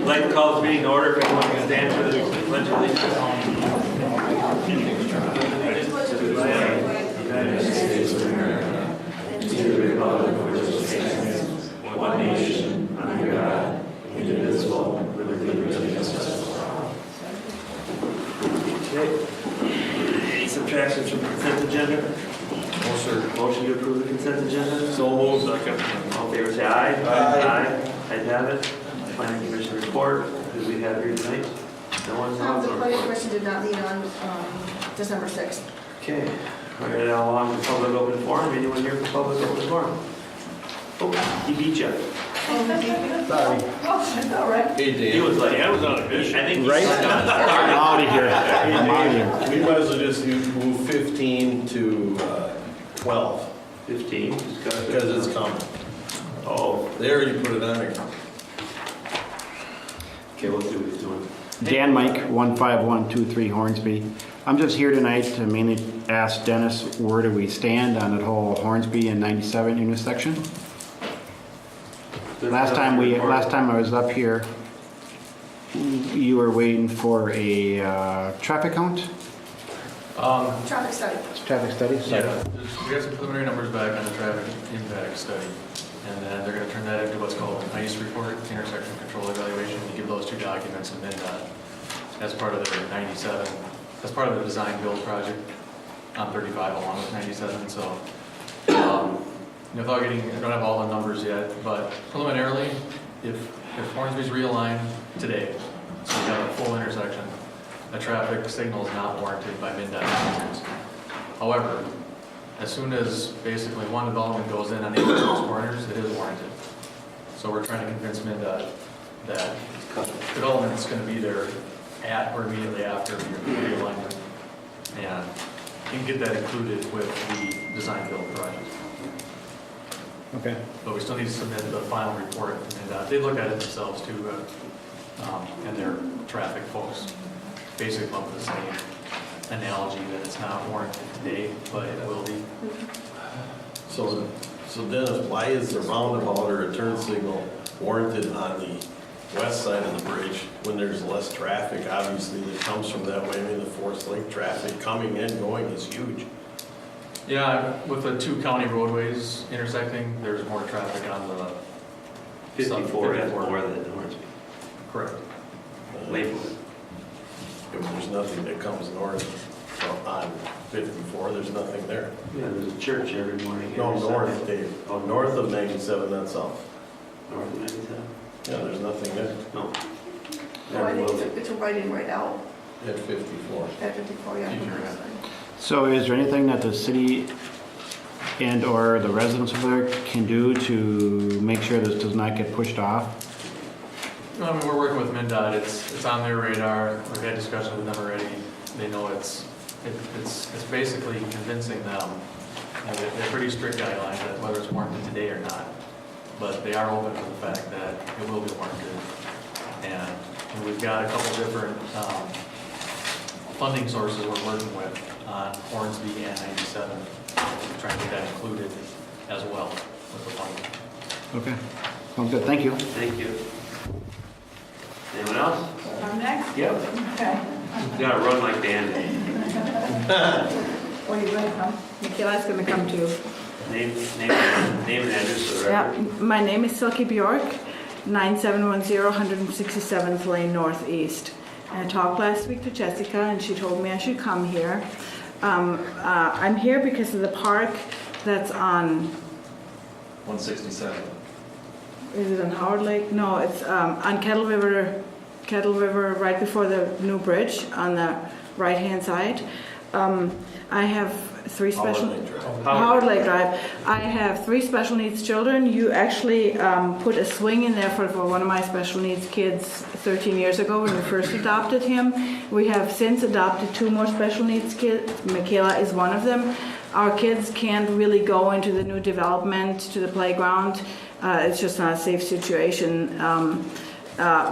like to call this meeting to order. If everyone can stand for the pledge of allegiance. To the flag of the United States of America, and to the republic for which it stands, one nation, under God, indivisible, with liberty and justice for all. Okay. Any subtractions from the consent agenda? Motion to approve the consent agenda? So moved. Second. All in favor say aye. Aye. Ayes have it. Planning Commission report. Who do we have here tonight? No one? The planning commission did not meet on December 6th. Okay. Right now along to public open forum. Anyone here for public open forum? Oh, he beat you. Sorry. Oh, that's all right. Hey, He Dan. was like, I was on a mission. I think Right? he's I'm out of here. I'm out of here. We might as well just move 15 to 12, 15. because it's coming. Oh, They already put it on there. okay, we'll see what he's doing. Dan Mike, 15123 Hornsby. I'm just here tonight to mainly ask Dennis, where do we stand on that whole Hornsby and 97 intersection? Last time I was up here, you were waiting for a traffic count? Traffic study. Traffic study? Yeah, we got some preliminary numbers back on the traffic impact study, and then they're gonna turn that into what's called an ICE report, intersection control evaluation. You give those two documents and then as part of their 97, as part of the design build project on 35 along with 97, so without getting, I don't have all the numbers yet, but preliminarily, if Hornsby's realigned today, so we have a full intersection, a traffic signal is not warranted by MnDOT standards. However, as soon as basically one development goes in on each of those corners, it is warranted. So we're trying to convince MnDOT that development is going to be there at or immediately after the realignment, and you can get that included with the design build project. Okay. But we still need to submit the final report, and they look at it themselves too, and their traffic folks basically come up with the same analogy that it's not warranted today, but it will be. So Dennis, why is the roundabout or a turn signal warranted on the west side of the bridge when there's less traffic, obviously, that comes from that way? I mean, the Forest Lake traffic coming in, going is huge. Yeah, with the two county roadways intersecting, there's more traffic on the 54 has more than Hornsby. correct. Lakewood. If there's nothing that comes north on 54, there's nothing there. Yeah, there's a church every morning. No, every north, Sunday. Dave. Oh, north of 97, not south. North of 97? Yeah, there's nothing there No. No, I think it's a right in, right out at 54. at 54, yeah. So is there anything that the city and or the residents over there can do to make sure this does not get pushed off? No, I mean, we're working with MnDOT, it's on their radar, we've had discussions with them already, they know it's basically convincing them. You know, they're pretty strict guidelines that whether it's warranted today or not, but they are open to the fact that it will be warranted. And we've got a couple different funding sources we're working with on Hornsby and 97, trying to get that included as well with the funding. Okay. Sounds good. Thank you. Thank you. Anyone else? I'm next? Yep. Okay. You gotta run like Dan. What are you going to come? Michaela's going to come too. Name and address for the Yeah, record. my name is Silke Bjork, 9710 167th Lane Northeast. I talked last week to Jessica and she told me I should come here. I'm here because of the park that's on, 167. is it on Howard Lake? No, it's on Kettle River, right before the new bridge on the right-hand side. I have three special... Howard Lake Drive. I have 3 special needs children. You actually put a swing in there for one of my special needs kids 13 years ago when we first adopted him. We have since adopted 2 more special needs kids. Michaela is one of them. Our kids can't really go into the new development, to the playground. It's just not a safe situation.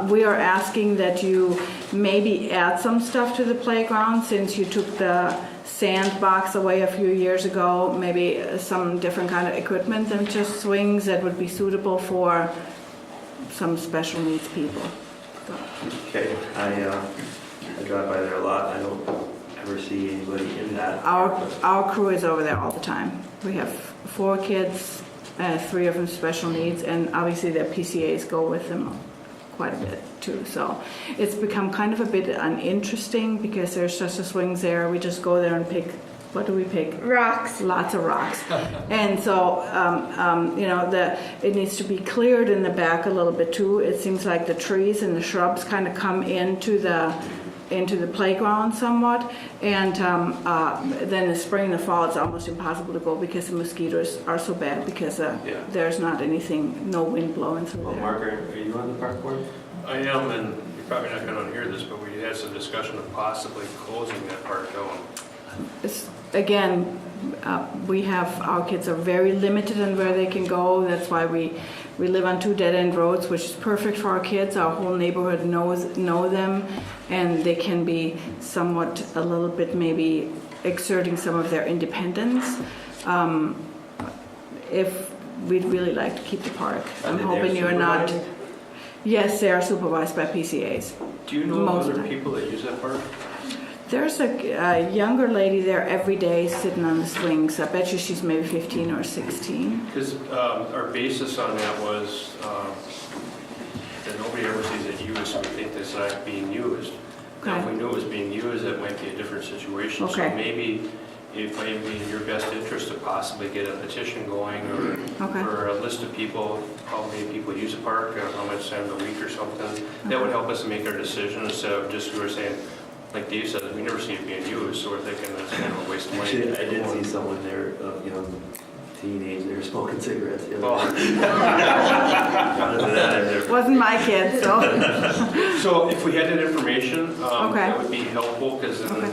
We are asking that you maybe add some stuff to the playground since you took the sandbox away a few years ago, maybe some different kind of equipment than just swings that would be suitable for some special needs people. Okay, I drive by there a lot. I don't ever see anybody in that. Our crew is over there all the time. We have 4 kids, 3 of them special needs, and obviously their PCAs go with them quite a bit too. So it's become kind of a bit uninteresting because there's just the swings there. We just go there and pick. What do we pick? Rocks. Lots of rocks. And so, it needs to be cleared in the back a little bit too. It seems like the trees and the shrubs kind of come into the playground somewhat. And then the spring and the fall, it's almost impossible to go because the mosquitoes are so bad because there's not anything, no wind blowing through Well, there. Mark, are you on the park board? I am, and you're probably not going to hear this, but we had some discussion of possibly closing that park down. Again, we have, our kids are very limited in where they can go. That's why we live on 2 dead-end roads, which is perfect for our kids. Our whole neighborhood know them, and they can be somewhat, a little bit maybe exerting some of their independence. If we'd really like to keep the park. I'm hoping you're not. Yes, they are supervised by PCAs. Do you know Most of other the time. people that use that park? There's a younger lady there every day sitting on the swings. I bet you she's maybe 15 or 16. Because our basis on that was that nobody ever sees it used, so we think it's not being used. Now, if we knew it was being used, that might be a different situation. Okay. So maybe if it would be in your best interest to possibly get a petition going or a list of people, how many people use a park, how much times a week or something, that would help us make our decision instead of just we were saying, like Dave said, we never see it being used, so we're thinking that's kind of a waste of money. Actually, I did see someone there, young teenage, they were smoking cigarettes the other Oh. day. Other than that, I've never- Wasn't my kid, so. So if we had that information, Okay. that would be helpful, because Okay.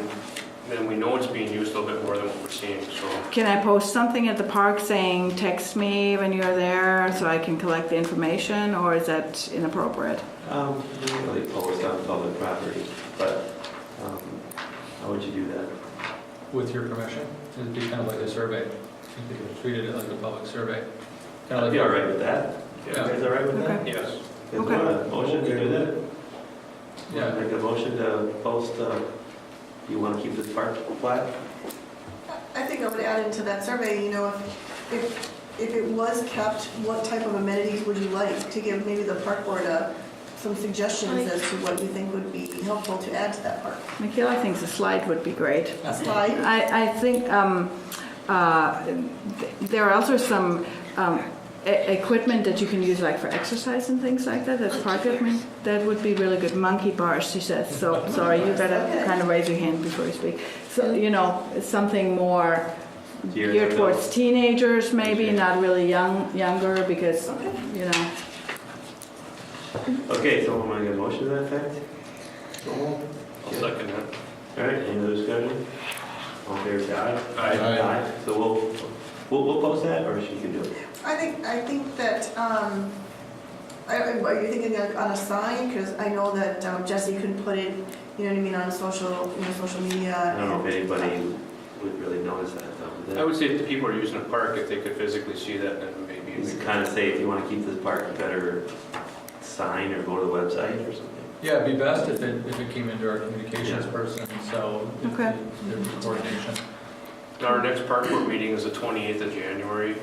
then we know it's being used a little bit more than what we're seeing, so. Can I post something at the park saying, text me when you're there so I can collect the information, or is that inappropriate? You don't really post on public property, but how would you do that? With your permission, it'd be kind of like a survey. You could have treated it like a public survey. Kind I'd of be all like, right with that. You Yeah. guys all right with that? Okay. Yes. Is Okay. there a motion to do that? yeah, Make a motion to post, you want to keep this park flat? I think I would add into that survey, if it was kept, what type of amenities would you like to give maybe the park board some suggestions as to what you think would be helpful to add to that park? Michaela thinks a slide would be great. A slide? I think there are also some equipment that you can use like for exercise and things like that. That's park equipment. That would be really good. Monkey bars, she says. So sorry, you better kind of raise your hand before you speak. So it's something more geared towards teenagers, maybe not really younger, because Okay, someone want to get a motion to that effect? I'll second that. All right, any other discussion? All in favor, say aye. Aye. Aye. So we'll post that, or she can do it? I think that, are you thinking on a sign? Because I know that Jesse couldn't put it, on social media. I don't know if anybody would really notice that, though. I would say if the people are using a park, if they could physically see that, then maybe. You kind of say, if you want to keep this park, you better sign or go to the website or something. yeah, it'd be best if it came into our communications Yeah. person, so Okay. there'd be coordination. Our next park board meeting is the 28th of January.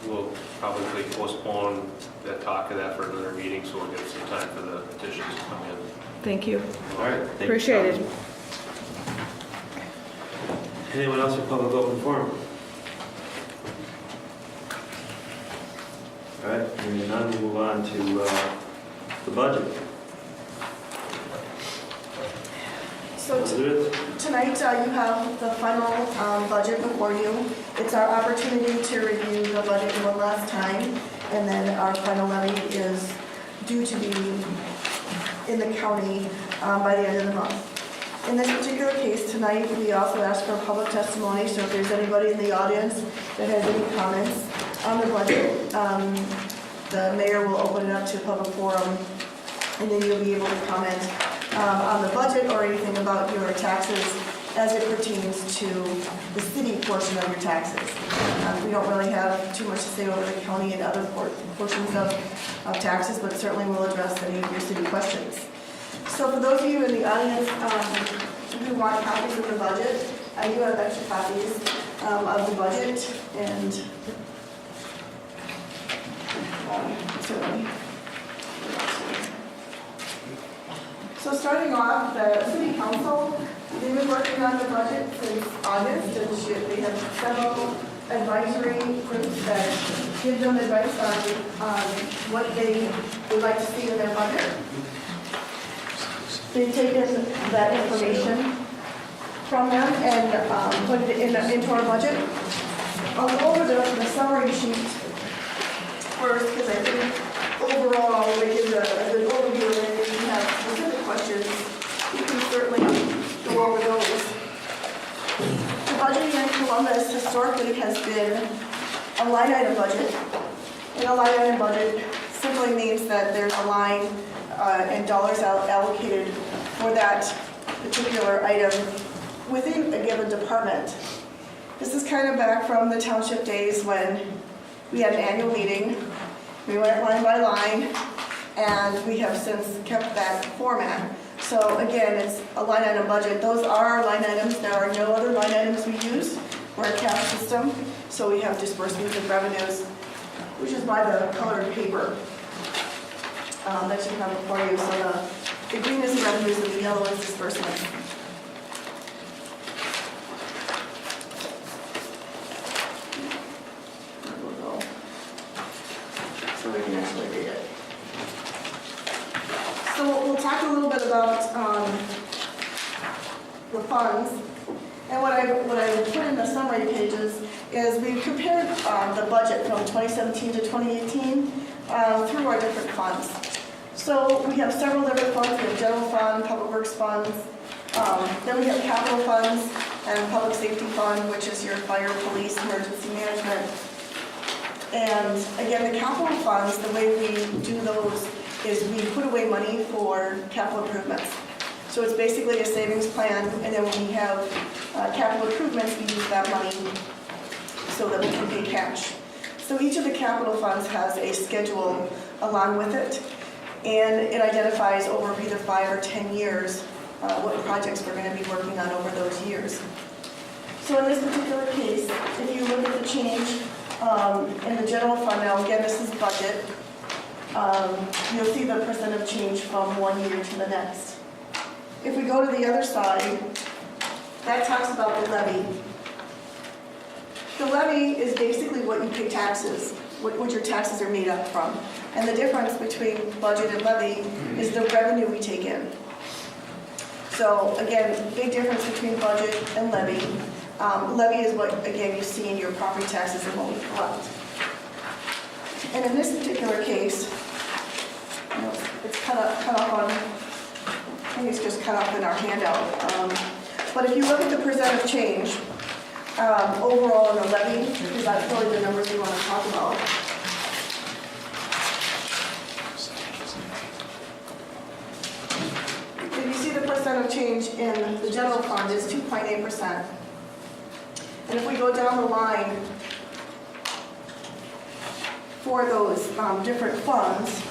We'll probably postpone that talk of that for another meeting, so we'll get some time for the petitions to come in. Thank you. All right. thank you. Appreciate it. Anyone else for public open forum? All right, hearing none, we'll move on to the budget. So Elizabeth? tonight, you have the final budget before you. It's our opportunity to review the budget one last time, and then our final levy is due to be in the county by the end of the month. In this particular case tonight, we also ask for public testimony, so if there's anybody in the audience that has any comments on the budget, the mayor will open it up to a public forum, and then you'll be able to comment on the budget or anything about your taxes as it pertains to the city portion of your taxes. We don't really have too much to say over the county and other portions of taxes, but certainly we'll address any of your city questions. So for those of you in the audience who want copies of the budget, I do have extra copies of the budget, and certainly. So starting off, the city council, they've been working on the budget since August, and they have several advisory groups that give them advice on what they would like to see in their budget. They've taken that information from them and put it into our budget. I'll go over the summary sheet first, because I think overall we give a good overview, and if you have specific questions, you can certainly go over those. The budget here in Columbus historically has been a line item budget. And a line item budget simply means that there's a line and dollars allocated for that particular item within a given department. This is kind of back from the township days when we had an annual meeting. We went line by line, and we have since kept that format. So again, it's a line item budget. Those are our line items. There are no other line items we use. We're a cap system, so we have disbursements of revenues, which is by the colored paper that you have before you. So the green is revenues and the yellow is disbursements. So we can actually read it. So we'll talk a little bit about the funds. And what I put in the summary pages is we compared the budget from 2017 to 2018 through our different funds. So we have several different funds. We have general fund, public works funds. Then we have capital funds and public safety fund, which is your fire, police, emergency management. And again, the capital funds, the way we do those is we put away money for capital improvements. So it's basically a savings plan, and then when we have capital improvements, we use that money so that we can pay cash. So each of the capital funds has a schedule along with it, and it identifies over either 5 or 10 years what projects we're going to be working on over those years. So in this particular case, if you look at the change in the general fund, now again, this is budget, you'll see the percent of change from one year to the next. If we go to the other side, that talks about the levy. The levy is basically what you pay taxes, what your taxes are made up from. And the difference between budget and levy is the revenue we take in. So again, big difference between budget and levy. Levy is what, again, you see in your property taxes and what we collect. And in this particular case, it's cut off on, I think it's just cut off in our handout. But if you look at the percent of change, overall in the levy, because that's really the numbers we want to talk about. If you see the percent of change in the general fund is 2.8%. And if we go down the line for those different funds,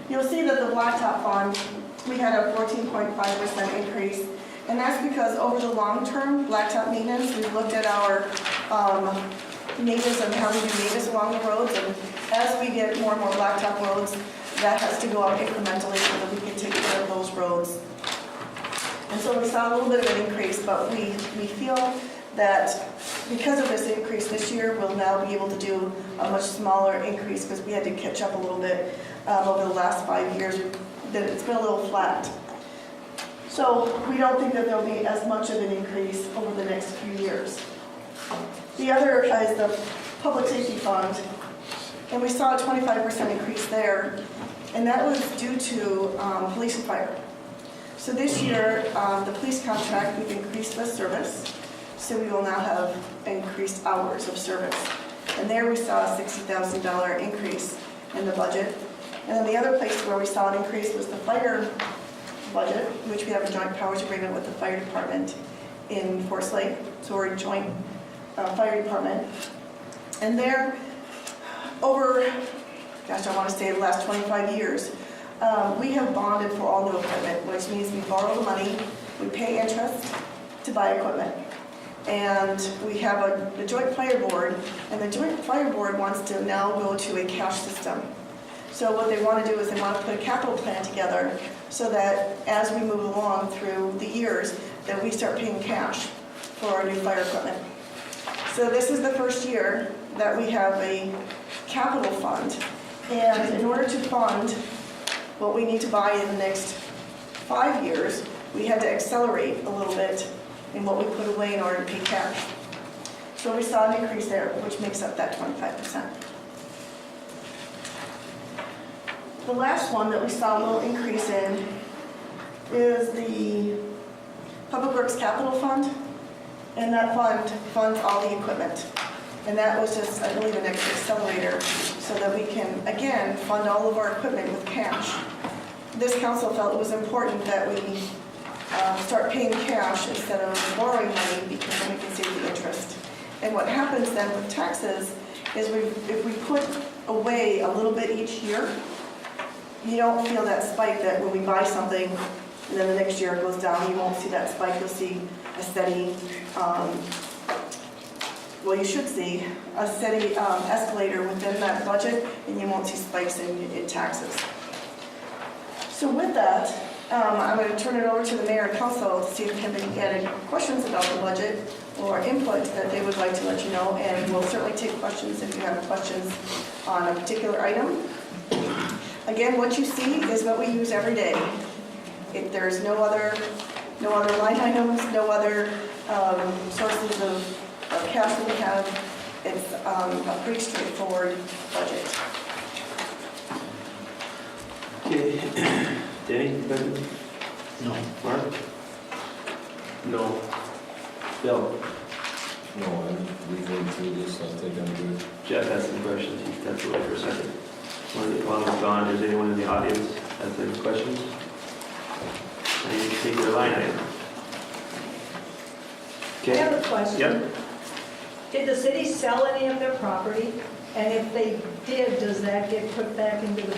you'll see that the blacktop fund, we had a 14.5% increase. And that's because over the long term, blacktop maintenance, we've looked at our maintenance and how we do maintenance along the roads. And as we get more and more blacktop roads, that has to go up incrementally so that we can take care of those roads. And so we saw a little bit of an increase, but we feel that because of this increase this year, we'll now be able to do a much smaller increase because we had to catch up a little bit over the last 5 years. That it's been a little flat. So we don't think that there'll be as much of an increase over the next few years. The other is the public safety fund, and we saw a 25% increase there, and that was due to police and fire. So this year, the police contract, we've increased the service, so we will now have increased hours of service. And there we saw a $60,000 increase in the budget. And then the other place where we saw an increase was the fire budget, which we have a joint powers agreement with the fire department in Forest Lake. So we're a joint fire department. And there, over, gosh, I want to say the last 25 years, we have bonded for all new equipment, which means we borrow the money, we pay interest to buy equipment. And we have a joint fire board, and the joint fire board wants to now go to a cash system. So what they want to do is they want to put a capital plan together so that as we move along through the years, that we start paying cash for our new fire equipment. So this is the first year that we have a capital fund. And in order to fund what we need to buy in the next 5 years, we had to accelerate a little bit in what we put away in order to pay cash. So we saw an increase there, which makes up that 25%. The last one that we saw a little increase in is the Public Works Capital Fund, and that fund funds all the equipment. And that was just, I believe, an extra accelerator so that we can, again, fund all of our equipment with cash. This council felt it was important that we start paying cash instead of borrowing money because then we can save the interest. And what happens then with taxes is if we put away a little bit each year, you don't feel that spike that when we buy something and then the next year it goes down, you won't see that spike. You'll see a steady, well, you should see a steady escalator within that budget, and you won't see spikes in taxes. So with that, I'm going to turn it over to the mayor and council to see if they have any added questions about the budget or input that they would like to let you know, and we'll certainly take questions if you have questions on a particular item. Again, what you see is what we use every day. If there's no other line items, no other sources of cash that we have, it's a pretty straightforward budget. Okay. Danny, questions? No. Mark? No. Bill? No, I'm reading through this, I think I'm good. Jeff has some questions. He stepped away for a second. While he's gone, is anyone in the audience has any questions? Any particular line item? I Okay. have a question. Yep. Did the city sell any of their property? And if they did, does that get put back into the,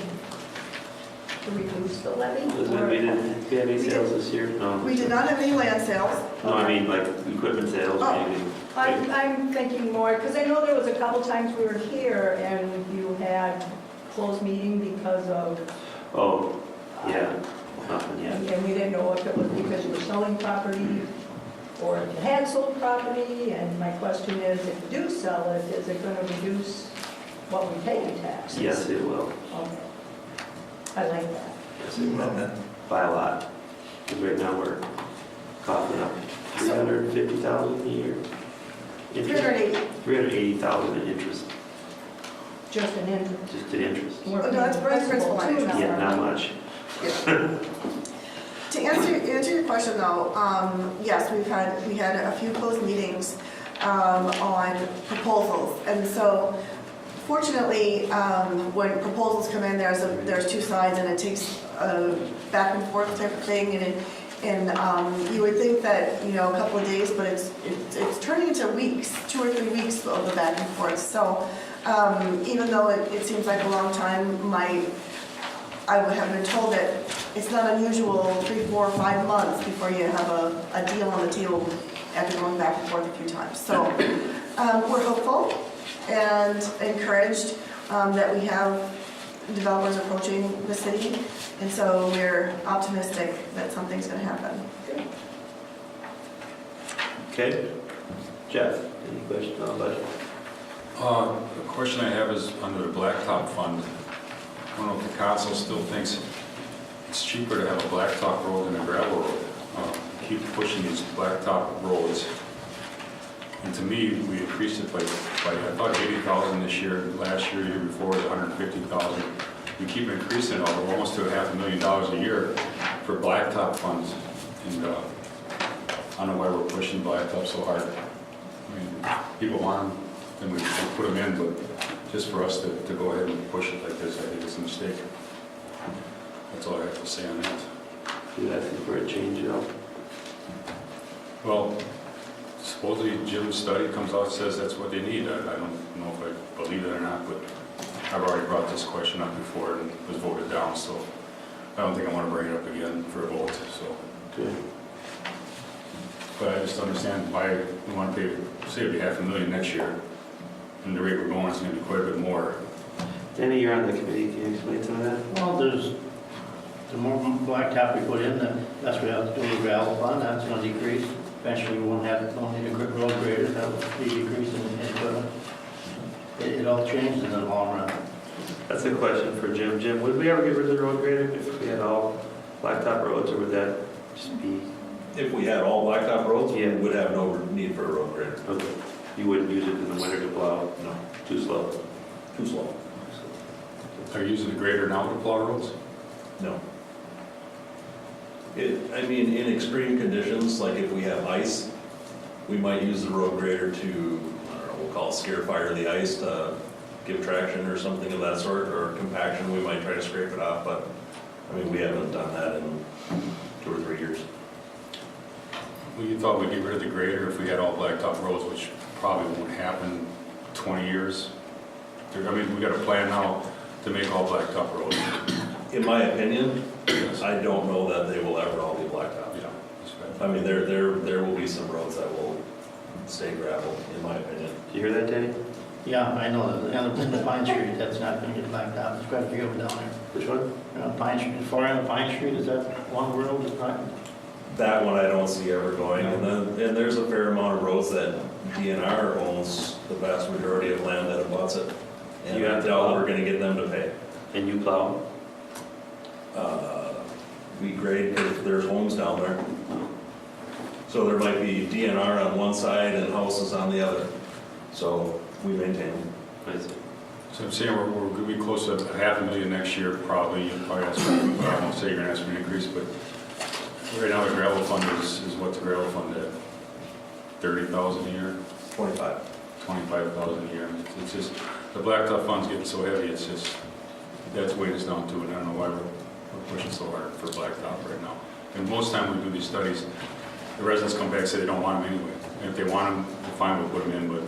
to reduce the levy? Elizabeth, we didn't, do we have any sales this year? No. We did not have any land sales. No, I mean like equipment sales, Oh. maybe. I'm thinking more, because I know there was a couple times we were here and you had closed meeting because of, Oh, yeah, nothing yet. and we didn't know if it was because you were selling property or if you had sold property. And my question is, if you do sell it, is it going to reduce what we pay in taxes? Yes, it will. Okay. I like that. Yes, it will. By a lot. Because right now we're coughing up 350,000 a year. 380. 380,000 in interest, Just an interest. just in interest. We're Oh, no, that's principal too interest. now. Yeah, not much. To answer your question though, yes, we had a few closed meetings on proposals, and so fortunately, when proposals come in, there's two sides, and it takes a back and forth type of thing, and you would think that a couple of days, but it's turning into weeks, 2 or 3 weeks of the back and forth. So even though it seems like a long time, I would have been told that it's not unusual 3, 4, 5 months before you have a deal on the table after going back and forth a few times. So we're hopeful and encouraged that we have developers approaching the city, and so we're optimistic that something's going to happen. Okay. Jeff, any questions on the budget? The question I have is under the blacktop fund. I don't know if the council still thinks it's cheaper to have a blacktop road than a gravel road. Keep pushing these blacktop roads. And to me, we increased it by I thought 80,000 this year. Last year before was 150,000. We keep increasing it, we're almost to $500,000 a year for blacktop funds. And I don't know why we're pushing blacktop so hard. I mean, people want them. then we put them in, but just for us to go ahead and push it like this, I think it's a mistake. That's all I have to say on that. You asking for a change, you know? Well, supposedly Jim's study comes out, says that's what they need. I don't know if I believe it or not, but I've already brought this question up before and was voted down, so I don't think I want to bring it up again for a vote, so. Good. But I just understand why we want to pay, say it'd be $500,000 next year, and the rate we're going is going to be quite a bit more. Danny, you're on the committee, can you explain some of that? Well, the more blacktop we put in, the less we have to do with gravel fund, that's gonna decrease. Eventually, we won't need a road grader, that will be decreasing in equipment. It all changes in the long run. That's a question for Jim. Jim, would we ever get rid of the road grader if we had all blacktop roads, or would that just be? If we had all blacktop roads, Yeah. we would have no need for a road grader. Okay. You wouldn't use it in the winter to plow? No, Too slow? too slow. Are you using the grader now to plow roads? No. I mean, in extreme conditions, like if we have ice, we might use the road grader to, I don't know, we'll call it scare fire the ice to give traction or something of that sort, or compaction, we might try to scrape it off, but, I mean, we haven't done that in 2 or 3 years. Well, you thought we'd get rid of the grader if we had all blacktop roads, which probably won't happen 20 years. I mean, we got a plan now to make all blacktop roads. In my opinion, I don't know that they will ever all be blacktop. Yeah, that's right. I mean, there will be some roads that will stay gravel, in my opinion. Do you hear that, Danny? Yeah, I know that, and in the Pine Street, that's not gonna get blacktop, there's quite a few of them down there. Which one? Pine Street, far end of Pine Street, is that one road that's not? That one I don't see ever going, and there's a fair amount of roads that DNR owns the vast majority of land that abuts it. And You I have to doubt plow? we're gonna get them to pay. And you plow? We grade because there's homes down there. So there might be DNR on one side and houses on the other. So we maintain them. I see. So I'm saying we're going to be close to $500,000 next year, probably. You'll probably ask for, well, I won't say you're going to ask for an increase, but right now the gravel fund is what's the gravel fund at? 30,000 a year? 25. 25,000 a year. It's just, the blacktop fund's getting so heavy, it's just, that's weighing us down too, and I don't know why we're pushing so hard for blacktop right now. And most time we do these studies, the residents come back and say they don't want them anyway. And if they want them, we're fine, we'll put them in, but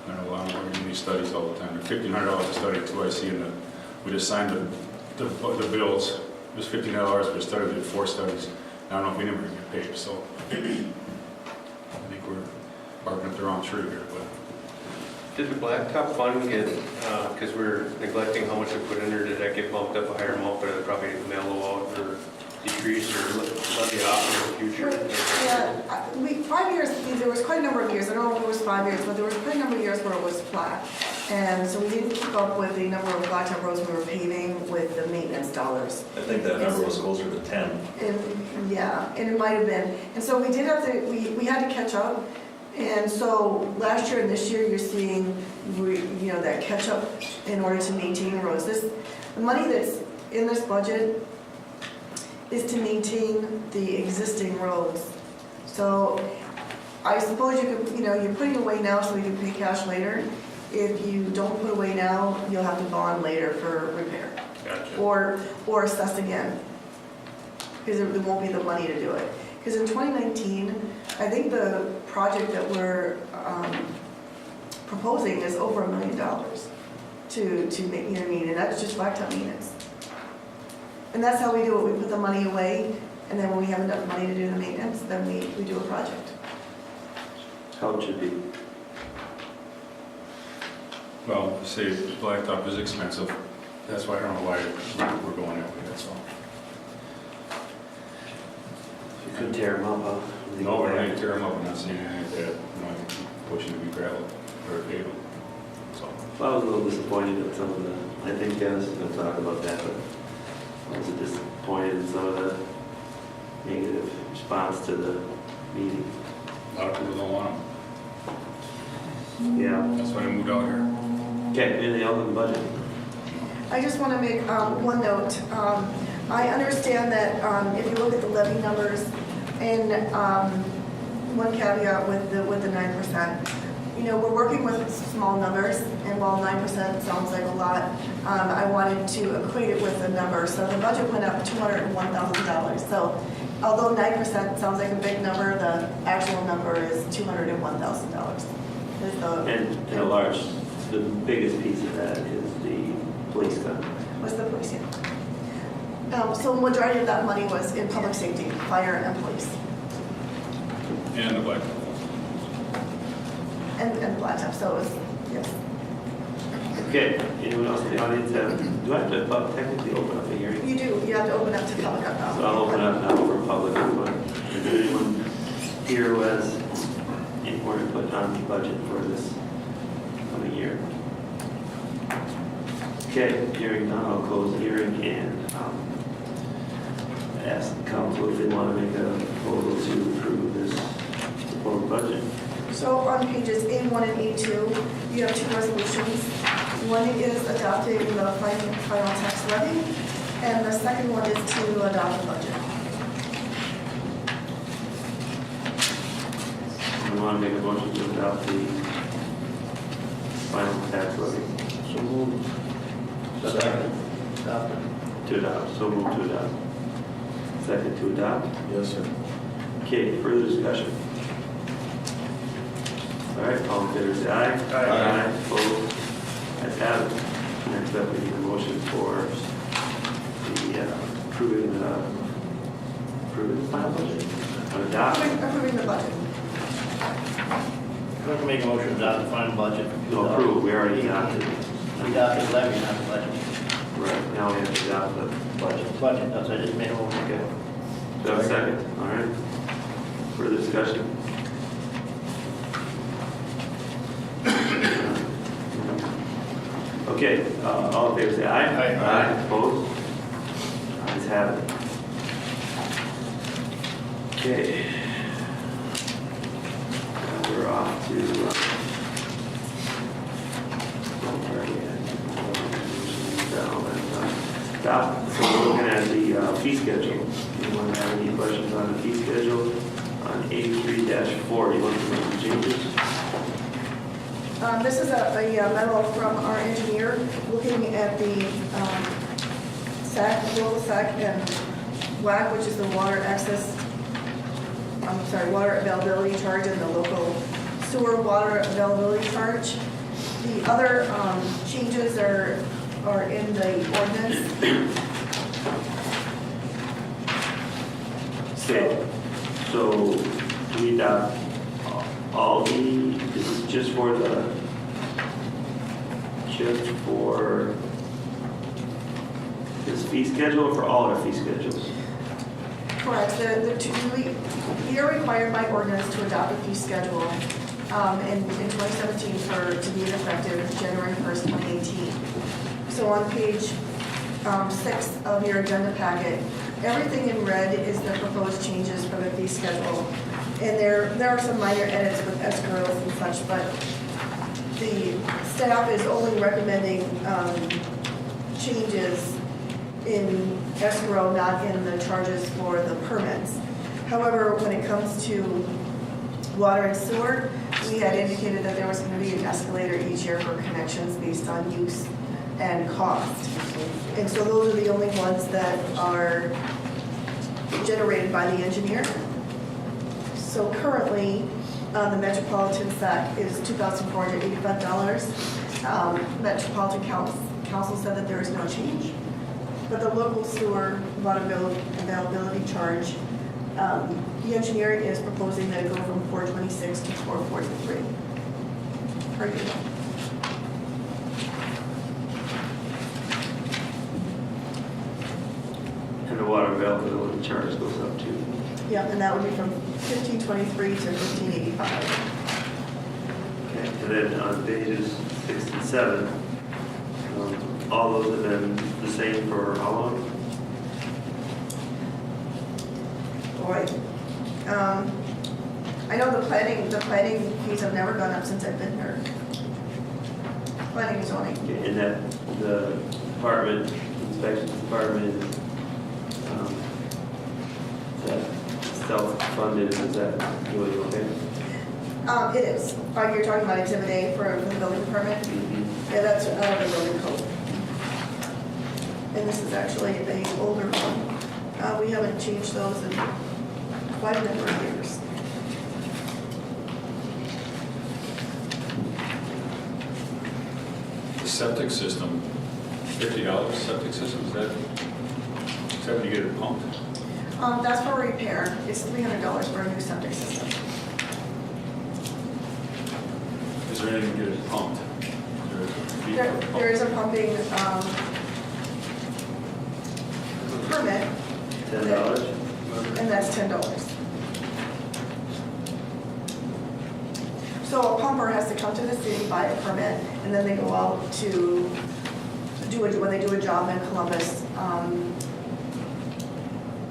I don't know, we're doing these studies all the time. They're $1,500 a study too, I see in the, we just signed the bills, it was $1,500 for a study, we did 4 studies. I don't know if we never get paid, so I think we're barking up the wrong tree here, but. Did the blacktop fund get, because we're neglecting how much we put in there, did that get bumped up a higher amount, but it probably mellow out or decrease or levy off in the future? Yeah, 5 years, there was quite a number of years, I don't know if it was 5 years, but there was quite a number of years where it was flat. And so we didn't keep up with the number of blacktop roads we were paving with the maintenance dollars. I think that number was closer to 10. And, yeah, and it might have been. And so we did have to, we had to catch up. And so last year and this year, you're seeing, that catch up in order to maintain roads. The money that's in this budget is to maintain the existing roads. So I suppose you could, you're putting away now so we can pay cash later. If you don't put away now, you'll have to bond later for repair. Gotcha. Or assess again, because there won't be the money to do it. Because in 2019, I think the project that we're proposing is over $1 million to make, and that's just blacktop maintenance. And that's how we do it. We put the money away, and then when we have enough money to do the maintenance, then we do a project. How it should be. Well, say blacktop is expensive. That's why I don't know why we're going that way, that's all. You couldn't tear them up, huh? No, we're not going to tear them up, I'm not saying anything like that. I keep pushing to be gravel or pavement. So, Well, I was a little disappointed at some of the, I think Dennis is going to talk about that, but I was disappointed in some of the negative response to the meeting. a lot of people don't want them. Yeah. That's why I moved out here. Okay, anything else on the budget? I just want to make one note. I understand that if you look at the levy numbers, and one caveat with the 9%, you know, we're working with small numbers, and while 9% sounds like a lot, I wanted to equate it with a number. So the budget went up $201,000. So although 9% sounds like a big number, the actual number is $201,000. And a large, the biggest piece of that is the police gun. Was the police, yeah. So the majority of that money was in public safety, fire and police, And the blacktop. and blacktop, so it was, yes. Okay, anyone else in the audience have, do I have to technically open up a hearing? You do, you have to open up to public. So I'll open up now for public input. Is there anyone here who has any more input on the budget for this coming year? Okay, hearing none, I'll close the hearing and ask the council if they want to make a proposal to approve this proposed budget. So on pages A1 and A2, you have two resolutions. One is adopting the final tax levy, and the second one is to adopt the budget. We want to make a motion to adopt the final tax levy. So moved. Second. Adopt. To adopt, so move to adopt. Second to adopt. Yes, sir. Okay, further discussion? All right, all in favor, say aye. Aye. Opposed? Ayes have it. Next up, we need a motion for the approving the final budget. Adopting? Approving the budget. I'm going to make a motion to adopt the final budget. No, approve, we already adopted. We adopted the levy, not the budget. Right, now we have to adopt the budget. Budget, that's what I just made a motion. Okay. Do I have a second? All right. Further discussion? Okay, all in favor say aye. Aye. Opposed? Ayes have it. Okay. Now we're off to, so we're looking at the fee schedule. Anyone have any questions on the fee schedule? On 83-4, you want to make some changes? This is a memo from our engineer looking at the SAC, local SAC and WAC, which is the water water availability charge and the local sewer water availability charge. The other changes are in the ordinance. So do we adopt all the, this is just for this fee schedule or for all our fee schedules? Correct. We are required by ordinance to adopt a fee schedule in 2017 to be effective January 1st, 2018. So on page 6 of your agenda packet, everything in red is the proposed changes for the fee schedule. And there are some minor edits with escrows and such, but the staff is only recommending changes in escrow, not in the charges for the permits. However, when it comes to water and sewer, we had indicated that there was going to be an escalator each year for connections based on use and cost. And so those are the only ones that are generated by the engineer. So currently, the Metropolitan SAC is $2,485. Metropolitan Council said that there is no change. But the local sewer water availability charge, the engineering is proposing that it go from 426 to 443 per unit. And the water availability charge goes up too. Yeah, and that would be from 1523 to 1585. Okay, and then on pages 6 and 7, all those have been the same for how long? Boy, I know the planning fees have never gone up since I've been here. Planning and zoning. Okay, and that the department, inspections department is that self-funded, is that really okay? It is. You're talking about Exhibit A for the building permit? Yeah, that's the building code. And this is actually an older one. We haven't changed those in quite a number of years. The septic system, $50 septic system, is that when you get it pumped? That's for repair. It's $300 for a new septic system. Is there anything to get it pumped? Is there a fee for pumping? There is a pumping permit, $10? and that's $10. So a pumper has to come to the city, buy a permit, and then they go out to do it, when they do a job in Columbus,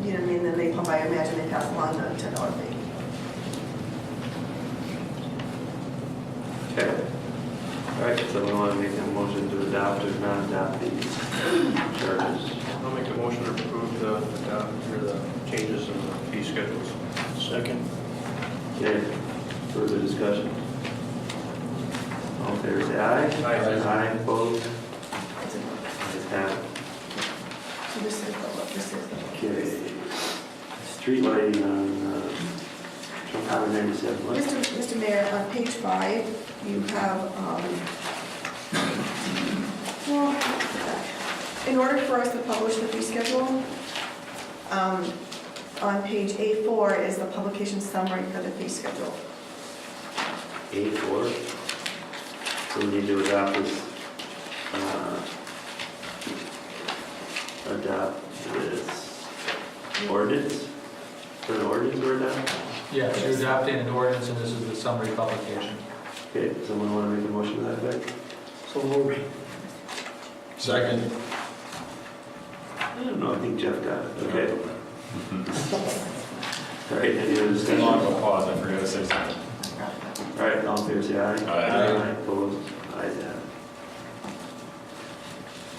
you know what I mean, then they pump, I imagine they pass along the $10 fee. Okay. All right, someone want to make a motion to adopt or not adopt these charges? I'll make a motion to approve the changes in the fee schedules. Second. Okay, further discussion? All in favor, say aye. Aye, opposed? Ayes have it. So this is the. Okay. Street lighting on Highway 97. What? Mr. Mayor, on page 5, you have, well, in order for us to publish the fee schedule, on page A4 is the publication summary for the fee schedule. A4. So we need to adopt this ordinance? For an ordinance we're adopting? Yeah, so you're adopting an ordinance, and this is the summary publication. Okay, someone want to make a motion to that effect? So moved. Second. I don't know, I think Jeff got it. Okay. All right, any other Stay discussion? long, go pause, I forgot to say something. All right, all in favor, say aye. Aye. Opposed? Ayes have it.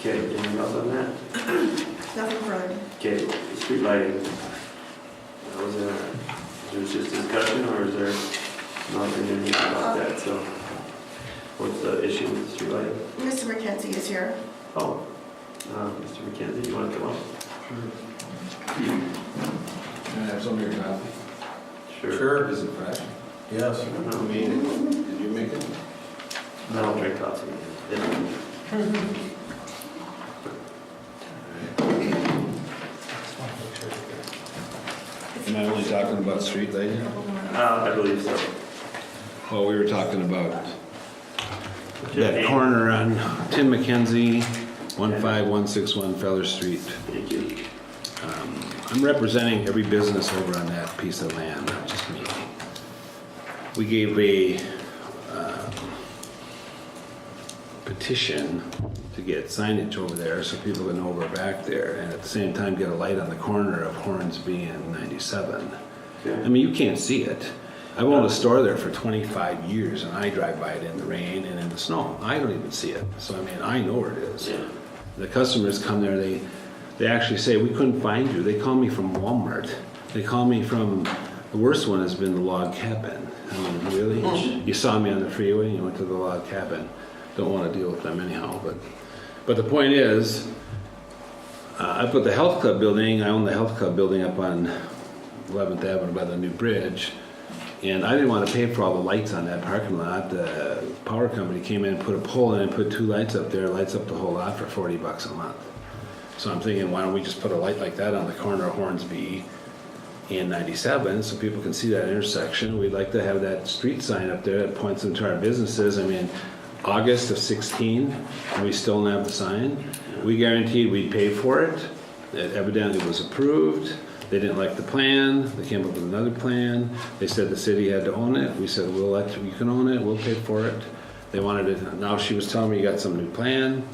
Okay, anything else on that? Nothing further. Okay, street lighting. That was there just discussion, or is there nothing in here about that? So, what's the issue with the street lighting? Mr. McKenzie is here. Oh, Mr. McKenzie, you want to come up? Can I have some of your coffee? Sure. Is it fresh? Yes. I don't know. Did you make it? I don't drink coffee. Yeah. Am I only talking about street lighting? I believe so. Well, we were talking about What's your that name? corner on Tim McKenzie, 15161 Feller Street. Thank you. I'm representing every business over on that piece of land, not just me. We gave a petition to get signage over there so people can know we're back there, and at the same time get a light on the corner of Hornsby and 97. I Okay. mean, you can't see it. I've owned a store there for 25 years, and I drive by it in the rain and in the snow. I don't even see it. So, I mean, I know where it is. Yeah. The customers come there, they actually say, we couldn't find you. They call me from Walmart. They call me from, the worst one has been the log cabin. I mean, really? You saw me on the freeway and you went to the log cabin. Don't want to deal with them anyhow, but the point is, I put the health club building, I own the health club building up on 11th Avenue by the new bridge, and I didn't want to pay for all the lights on that parking lot. The power company came in and put a pole in and put 2 lights up there, lights up the whole lot for $40 a month. So I'm thinking, why don't we just put a light like that on the corner of Hornsby and 97 so people can see that intersection. We'd like to have that street sign up there that points them to our businesses. I mean, August of 16, and we still don't have the sign. We guaranteed we'd pay for it. It evidently was approved. They didn't like the plan. They came up with another plan. They said the city had to own it. We said, we'll let you, you can own it, we'll pay for it. They wanted it. Now she was telling me you got some new plan.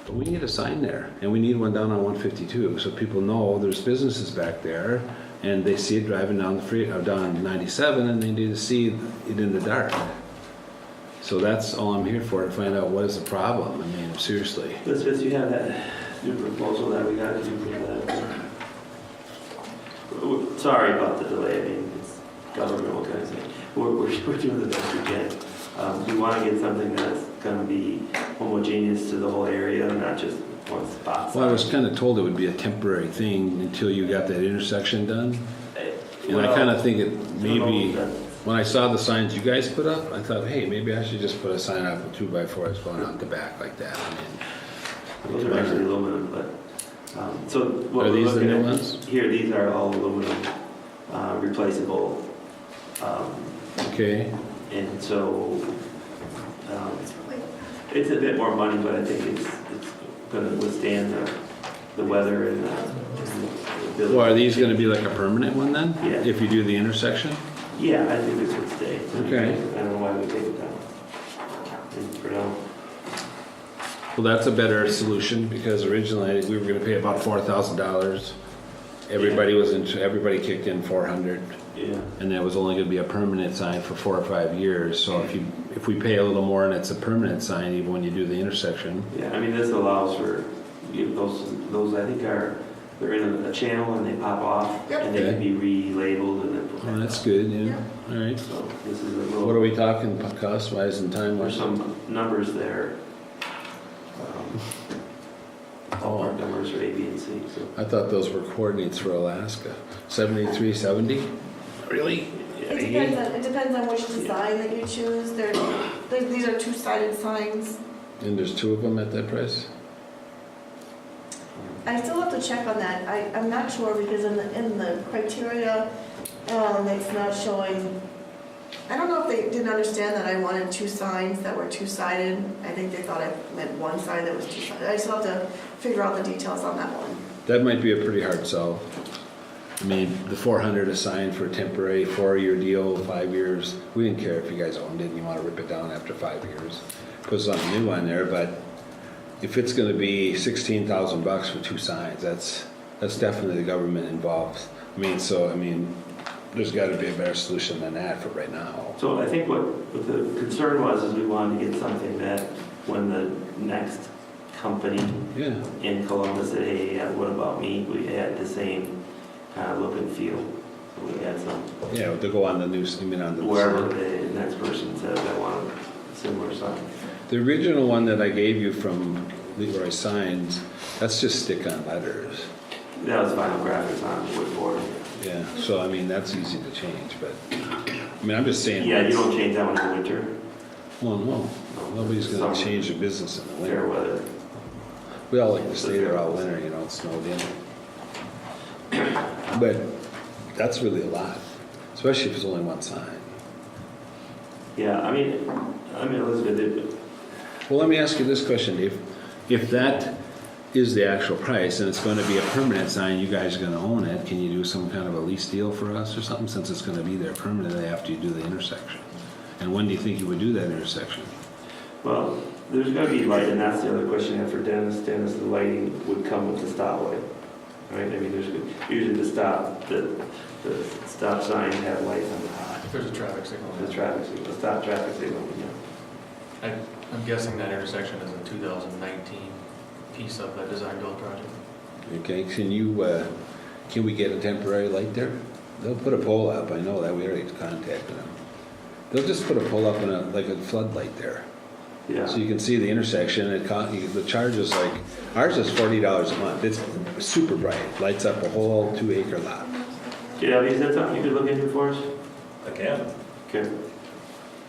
But we need a sign there, and we need one down on 152 so people know there's businesses back there, and they see it driving down the free, down 97, and they need to see it in the dark. So that's all I'm here for, to find out what is the problem. I mean, seriously. Elizabeth, you have that new proposal that we got, you put that. Sorry about the delay, I mean, it's government, what can I say? we're doing the best we can. We want to get something that's going to be homogeneous to the whole area, not just one spot. Well, I was kind of told it would be a temporary thing until you got that intersection done. And I kind of think it maybe, when I saw the signs you guys put up, I thought, hey, maybe I should just put a sign up with 2x4s going out the back like that. Those are actually aluminum, but, so what Are we're these the looking new at ones? here, these are all aluminum, replaceable. Okay, And so, it's a bit more money, but I think it's gonna withstand the weather and the. well, are these gonna be like a permanent one then? Yeah. If you do the intersection? Yeah, I think this would stay. Okay. I don't know why we take it down. And for now, Well, that's a better solution because originally we were gonna pay about $4,000. Everybody kicked in 400. yeah. And that was only gonna be a permanent sign for 4 or 5 years. So if we pay a little more and it's a permanent sign, even when you do the intersection. Yeah, I mean, this allows for, those I think they're in a channel and they pop off. Yep. And they can be relabeled and then put Oh, back that's on. good, yeah. All right. So this is a little. What are we talking cost-wise and There's time-wise? some numbers there. Ballpark numbers for A, B, and C, so. I thought those were coordinates for Alaska. 7370? Really? It depends on which design that you choose. These are two-sided signs. And there's 2 of them at that price? I still have to check on that. I'm not sure because in the criteria, it's not showing. I don't know if they didn't understand that I wanted 2 signs that were two-sided. I think they thought I meant one sign that was two-sided. I still have to figure out the details on that one. That might be a pretty hard sell. I mean, the 400 assigned for a temporary 4-year deal, 5 years. We didn't care if you guys owned it and you want to rip it down after 5 years. Put something new on there, but if it's going to be $16,000 for 2 signs, that's definitely the government involved. I mean, there's got to be a better solution than that for right now. So I think what the concern was is we wanted to get something that when the next company Yeah. in Columbus said, hey, what about me? We had the same kind of look and feel. So we had some, Yeah, to go on the news, I mean, on the. wherever the next person says, I want a similar sign. The original one that I gave you from Leroy Signs, that's just stick-on letters. That was final graphics on wood board. Yeah, so I mean, that's easy to change, but, I mean, I'm just saying. Yeah, you don't change that one in winter, Well, no, nobody's gonna Summer. change the business in the fair winter. weather. We all like to stay there all winter, you know, it snowed in. But that's really a lot, especially if it's only one sign. Yeah, I mean, Elizabeth, Well, let me ask you this question, Dave. If that is the actual price and it's gonna be a permanent sign, you guys are gonna own it, can you do some kind of a lease deal for us or something, since it's gonna be there permanently after you do the intersection? And when do you think you would do that intersection? well, there's gonna be light, and that's the other question I have for Dennis. Dennis, the lighting would come with the stop light, right? I mean, there's usually the stop sign have lights on the top. If there's a traffic signal. The traffic signal, the stop traffic signal, yeah. I'm guessing that intersection is a 2019 piece of the design build project. Okay, can we get a temporary light there? They'll put a pole up, I know that, we already contacted them. They'll just put a pole up and like a floodlight there. Yeah. So you can see the intersection, the charge is like, ours is $40 a month, it's super bright, lights up a whole 2-acre lot. Yeah, is that something you could look into for us? I can. Okay.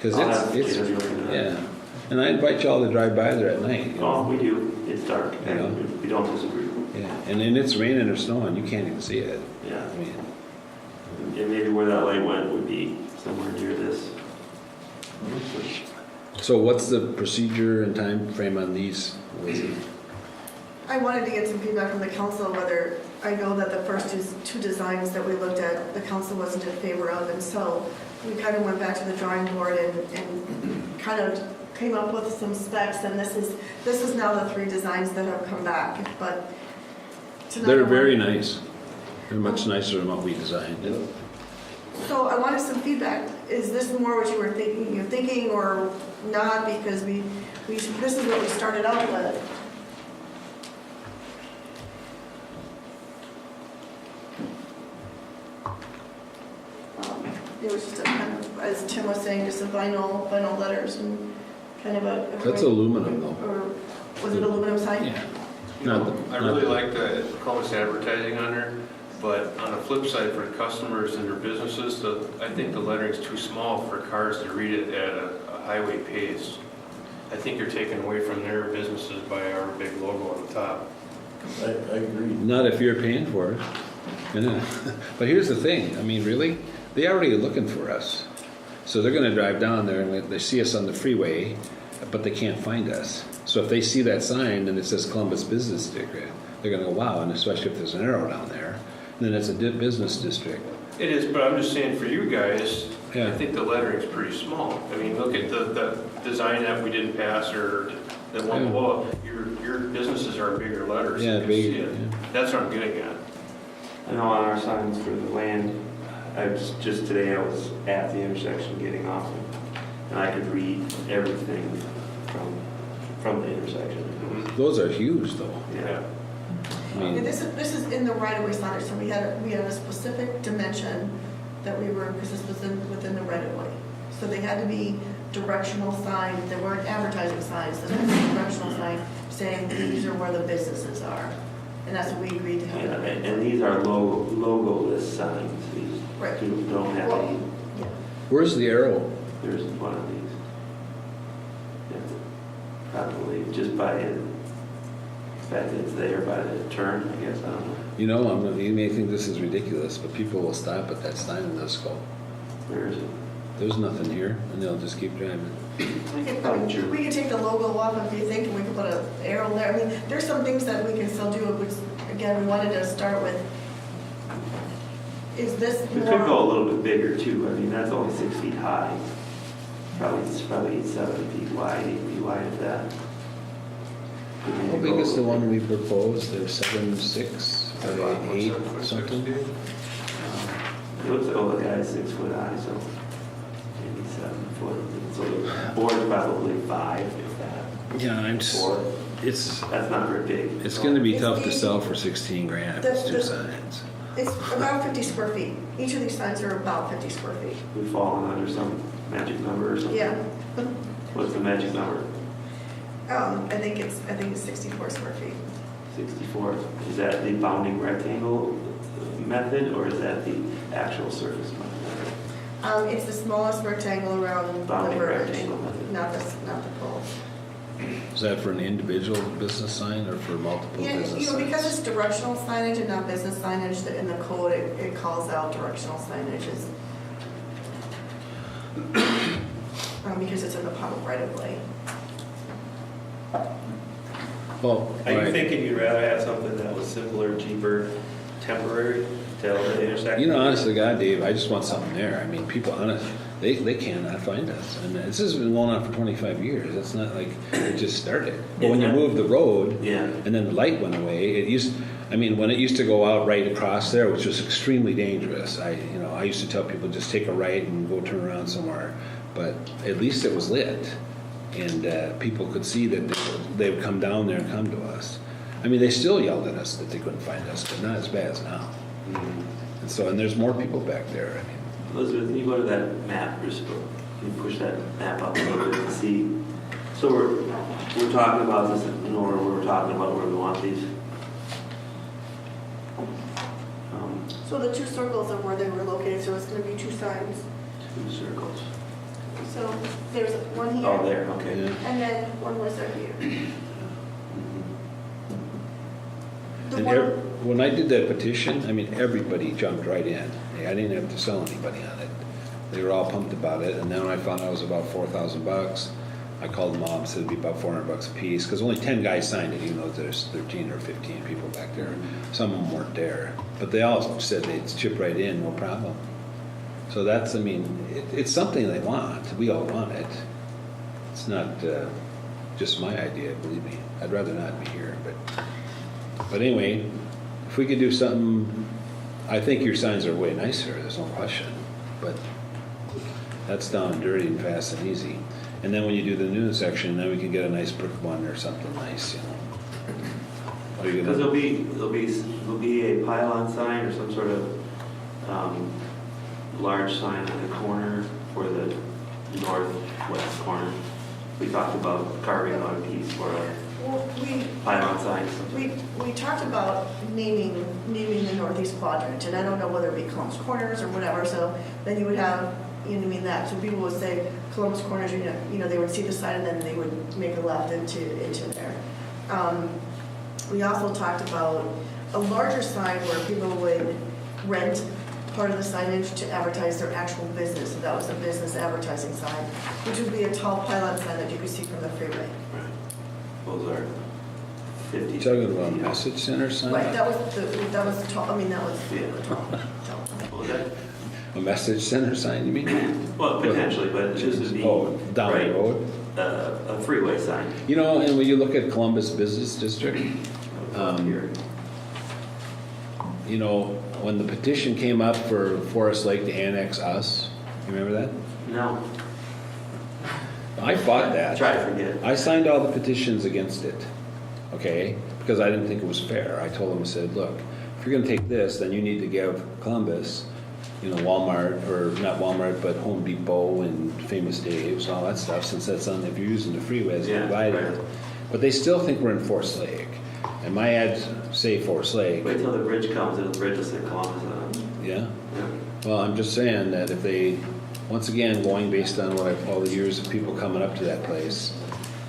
Cause I'll have it's, Katie look into that. yeah, and I invite y'all to drive by there at night. You know? Oh, we do. It's dark, You know? and we don't disagree. Yeah, and then it's raining or snowing, you can't even see it. Yeah. I mean, And maybe where that light went would be somewhere near this. so what's the procedure and time frame on these? I wanted to get some feedback from the council whether, I know that the first 2 designs that we looked at, the council wasn't in favor of, and so we kind of went back to the drawing board and kind of came up with some specs, and this is now the 3 designs that have come back, but tonight They're I very wanted- nice. They're much nicer than what we designed. So I wanted some feedback. Is this more what you were thinking or not? Because this is what we started out with. it was just a kind of, as Tim was saying, just a vinyl letters and kind of a. That's aluminum though. Or was it aluminum sign? Yeah. You know, I really like the Columbus advertising on there, but on the flip side, for customers and their businesses, I think the lettering's too small for cars to read it at a highway pace. I think you're taking away from their businesses by our big logo on the top. I agree. Not if you're paying for it. You know. But here's the thing, I mean, really, they already are looking for us. So they're gonna drive down there and they see us on the freeway, but they can't find us. So if they see that sign and it says Columbus Business District, they're gonna go, wow, and especially if there's an arrow down there, then it's a business district. It is, but I'm just saying for you guys, Yeah. I think the lettering's pretty small. I mean, look at the design that we didn't pass or the one Yeah. below. Your businesses are bigger letters. Yeah, You can big, see it. yeah. That's what I'm getting at. I know on our signs for the land, just today I was at the intersection getting off, and I could read everything from the intersection. Those are huge though. Yeah. I Yeah, mean, this is in the right-of-way signage, so we had a specific dimension that we were, because this was within the right-of-way. So they had to be directional signs, they weren't advertising signs, they were directional signs saying these are where the businesses are. And that's what we agreed to Yeah, have. and these are logo-less signs. These Right. don't have any, Yeah. where's the arrow? there's one of these. It's probably just by it. The fact that it's there by the turn, I guess, I don't know. You know, you may think this is ridiculous, but people will stop at that sign and they'll just go, Where is it? there's nothing here, and they'll just keep driving. We could take the logo off if you think, and we could put an arrow there. I mean, there's some things that we can still do, which, again, we wanted to start with. Is this We could go a more, little bit bigger too. I mean, that's only 6 feet high. It's probably 7 feet wide, 8 feet wide if that. Could maybe How big go a is the little one bigger. we proposed? They're 7'6", or 8, something? It looks like, oh, the guy's 6 foot high, so maybe 7 foot. So the board's probably 5, if that. Yeah, Or, it's that's not very big. it's going to be tough to sell for 16 grand if it's two The- signs. it's about 50 square feet. Each of these signs are about 50 square feet. We've fallen under some magic number or something. Yeah. What's the magic number? I think it's 64 square feet. 64. Is that the bounding rectangle method, or is that the actual surface method? It's the smallest rectangle around the Bounding verge, rectangle method. not the pole. Is that for an individual business sign or for multiple Yeah, business you know, because signs? it's directional signage and not business signage, that in the code, it calls out directional signage as, because it's in the public right of way. Well, Are you right. thinking you'd rather have something that was simpler, cheaper, temporary, till the intersection? You know, honest to God, Dave, I just want something there. I mean, people, honest, they cannot find us. And this has been going on for 25 years. It's not like it just started. But when you move the road, Yeah. and then the light went away, when it used to go out right across there, which was extremely dangerous. I used to tell people, just take a right and go turn around somewhere. But at least it was lit. And people could see that they would come down there and come to us. I mean, they still yelled at us that they couldn't find us, but not as bad as now. And there's more people back there. I mean, Elizabeth, can you go to that map, can you push that map up a little bit and see? So we're talking about this in order, we're talking about where we want these. So the two circles are where they were located, so it's gonna be two signs. 2 circles. So there's one here. Oh, there, okay. yeah. And then one was right here. The And one, when I did that petition, I mean, everybody jumped right in. I didn't have to sell anybody on it. They were all pumped about it, and then when I found out it was about $4,000, I called them all and said it'd be about $400 a piece, because only 10 guys signed it, even though there's 13 or 15 people back there. Some of them weren't there, but they all said they'd chip right in, no problem. So that's, I mean, it's something they want. We all want it. It's not just my idea, believe me. I'd rather not be here, but anyway, if we could do something, I think your signs are way nicer, there's no question. But that's down and dirty and fast and easy. And then when you do the new section, then we can get a nice brick one or something nice, you know. Are you Because gonna- there'll be a pylon sign or some sort of large sign on the corner for the northwest corner. We talked about carving out a piece for a Well, pylon sign. we talked about naming the northeast quadrant, and I don't know whether it be Columbus Corners or whatever, so then you would have, you know what I mean, that, so people would say Columbus Corners, you know, they would see the sign and then they would make a left into there. We also talked about a larger sign where people would rent part of the signage to advertise their actual business, so that was a business advertising sign, which would be a tall pylon sign that you could see from the freeway. Those are 50. You talking about a message center sign? Right, that was tall, I mean, that was Yeah. tall. What was that? A message center sign, you mean? Well, potentially, but this would be. Oh, down right, the road? A freeway sign. You know, and when you look at Columbus Business District, Here. you know, when the petition came up for Forest Lake to annex us, you remember that? No, I fought that. try to forget. I signed all the petitions against it, okay? Because I didn't think it was fair. I told them, I said, look, if you're gonna take this, then you need to give Columbus, you know, Walmart, or not Walmart, but Home Depot and Famous Dave's, all that stuff, since that's on, if you're using the freeway as a Yeah, divider. right. But they still think we're in Forest Lake. And my ads say Forest Lake, Wait till the bridge comes, and the bridge will say Columbus on it. yeah? Yeah. Well, I'm just saying that if they, once again, going based on what all the years of people coming up to that place,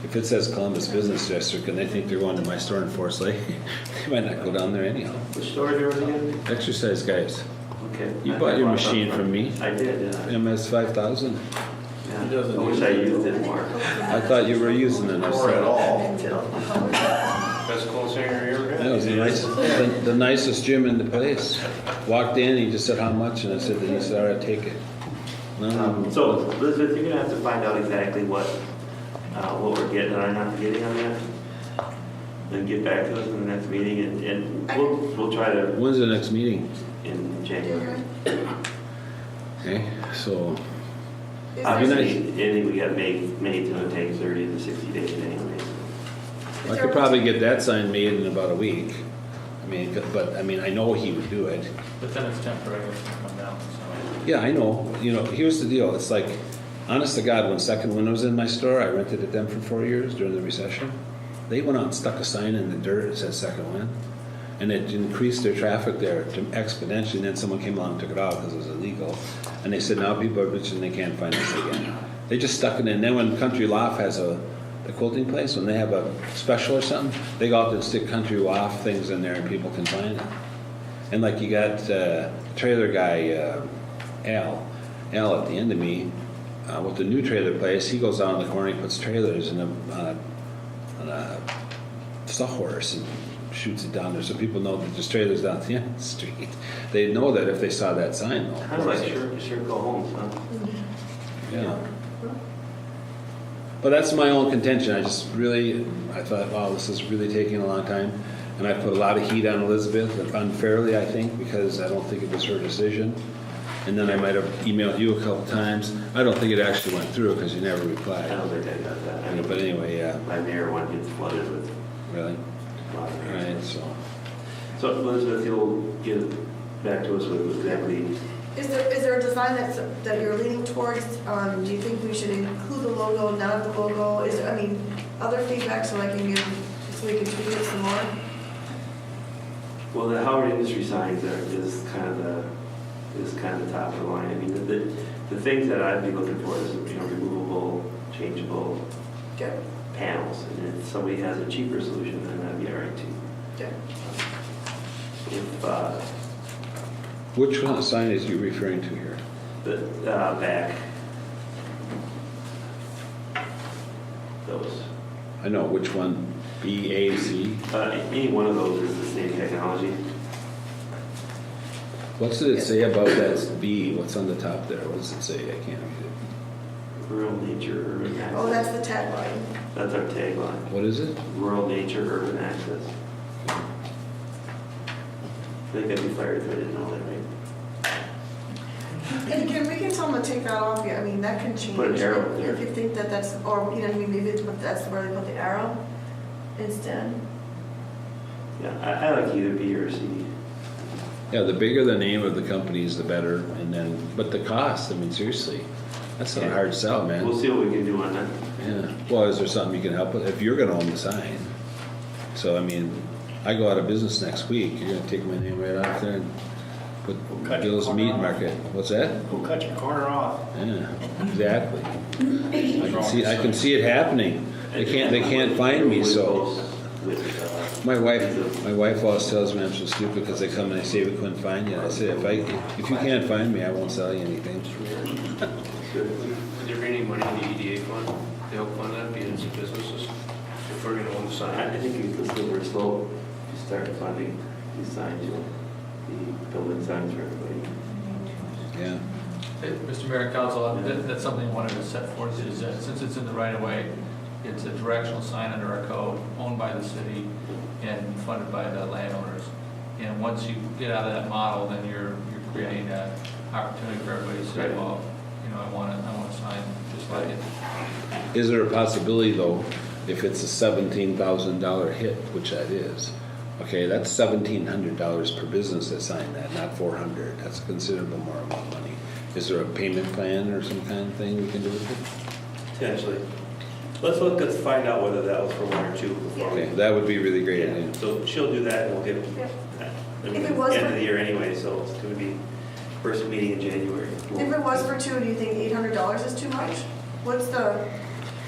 if it says Columbus Business District and they think they're going to my store in Forest Lake, they might not go down there anyhow. Which store is yours again? Exercise guys. Okay. You bought your machine from me. I did, yeah. MS 5000. Yeah. I wish I used it more. I thought you were using it. I Or at said, all. Best cool singer you ever had. that was the nicest gym in the place. Walked in, he just said how much, and I said, he said, all right, take it. No, So Elizabeth, you're gonna have to find out exactly what we're getting or not getting on that. Then get back to us in the next meeting, and we'll try to, when's the next meeting? in January. Okay, so, Is Obviously, anything we got made to take 30 to 60 days anyway. I could probably get that sign made in about a week. I mean, but, I mean, I know he would do it. But then it's temporary, it's gonna come down, so. Yeah, I know. You know, here's the deal. It's like, honest to God, when Second Wind was in my store, I rented it them for 4 years during the recession. They went out and stuck a sign in the dirt that said Second Wind. And it increased their traffic there exponentially. And then someone came along and took it out because it was illegal. And they said, now people are rich and they can't find this again. They just stuck it in. Then when Country Loft has the quilting place, when they have a special or something, they go out and stick Country Loft things in there and people can find it. And like you got trailer guy, Al at the end of me, with the new trailer place, he goes down the corner, he puts trailers in on a sawhorse and shoots it down there so people know that there's trailers down the end of the street. They know that if they saw that sign, though. Kind of like Sherco Homes, huh? Yeah. But that's my own contention. I thought, wow, this is really taking a long time. And I put a lot of heat on Elizabeth, unfairly, I think, because I don't think it was her decision. And then I might have emailed you a couple times. I don't think it actually went through because you never I replied. don't think I got that. I mean, But anyway, yeah, my mirror one gets flooded with really. a lot of mirrors. Right, so. So Elizabeth, you'll get back to us with exactly. Is there a design that you're leaning towards? Do you think we should include the logo, not the logo? Is there, I mean, other feedback so I can give, so we can tweak it some more? Well, the Howard Industry signs is kind of the top of the line. I mean, the things that I'd be looking for is, you know, removable, changeable Okay, panels. And if somebody has a cheaper solution, then that'd be all right too. okay. If Which one sign is you referring to here? the back, those. I know, which one? B, A, Z? Any one of those is the same technology. What's it say about that B? What's on the top there? What does it say? I can't read it. Rural nature, urban access. Oh, that's the tagline. That's our tagline. What is it? Rural nature, urban access. I think I'd be fired if I didn't know that, right? And we can tell them to take that off, yeah, I mean, that can change. Put an arrow there. If you think that that's, or, you know, maybe that's where they put the arrow instead. Yeah, I like either B or C. Yeah, the bigger the name of the companies, the better, and then, but the cost, I mean, seriously, that's not a hard sell, man. We'll see what we can do on that. Yeah, well, is there something you can help with, if you're gonna own the sign? So, I mean, I go out of business next week, you're gonna take my name right off there and put cut Bill's your Meat corner off. Market, what's that? Go cut your corner off. Yeah, exactly. I can see it happening, they can't find me, so. My wife always tells me I'm so stupid because they come and they say we couldn't find you. And I say, if you can't find me, I won't sell you anything. Is there any money in the EDA fund to help fund that, being as businesses? If we're gonna own the I sign? think it's a slippery slope to start funding these signs, the building signs for everybody. Yeah. Hey, Mr. Mayor and Council, that's something I wanted to set forth, is that since it's in the right of way, it's a directional sign under our code, owned by the city and funded by the landowners. And once you get out of that model, then you're creating an opportunity for everybody to say, well, you know, I want a sign just like it. Is there a possibility though, if it's a $17,000 hit, which that is, okay, that's $1,700 per business that signed that, not $400. That's a considerable more amount of money. Is there a payment plan or some kind of thing we can do with it? Potentially. Let's find out whether that was for one or two. Okay, that would be really great. Yeah, Yeah. so she'll do that and we'll get it. If it was End of for- the year anyway, so it's gonna be first meeting in January. If it was for two, do you think $800 is too much? What's the,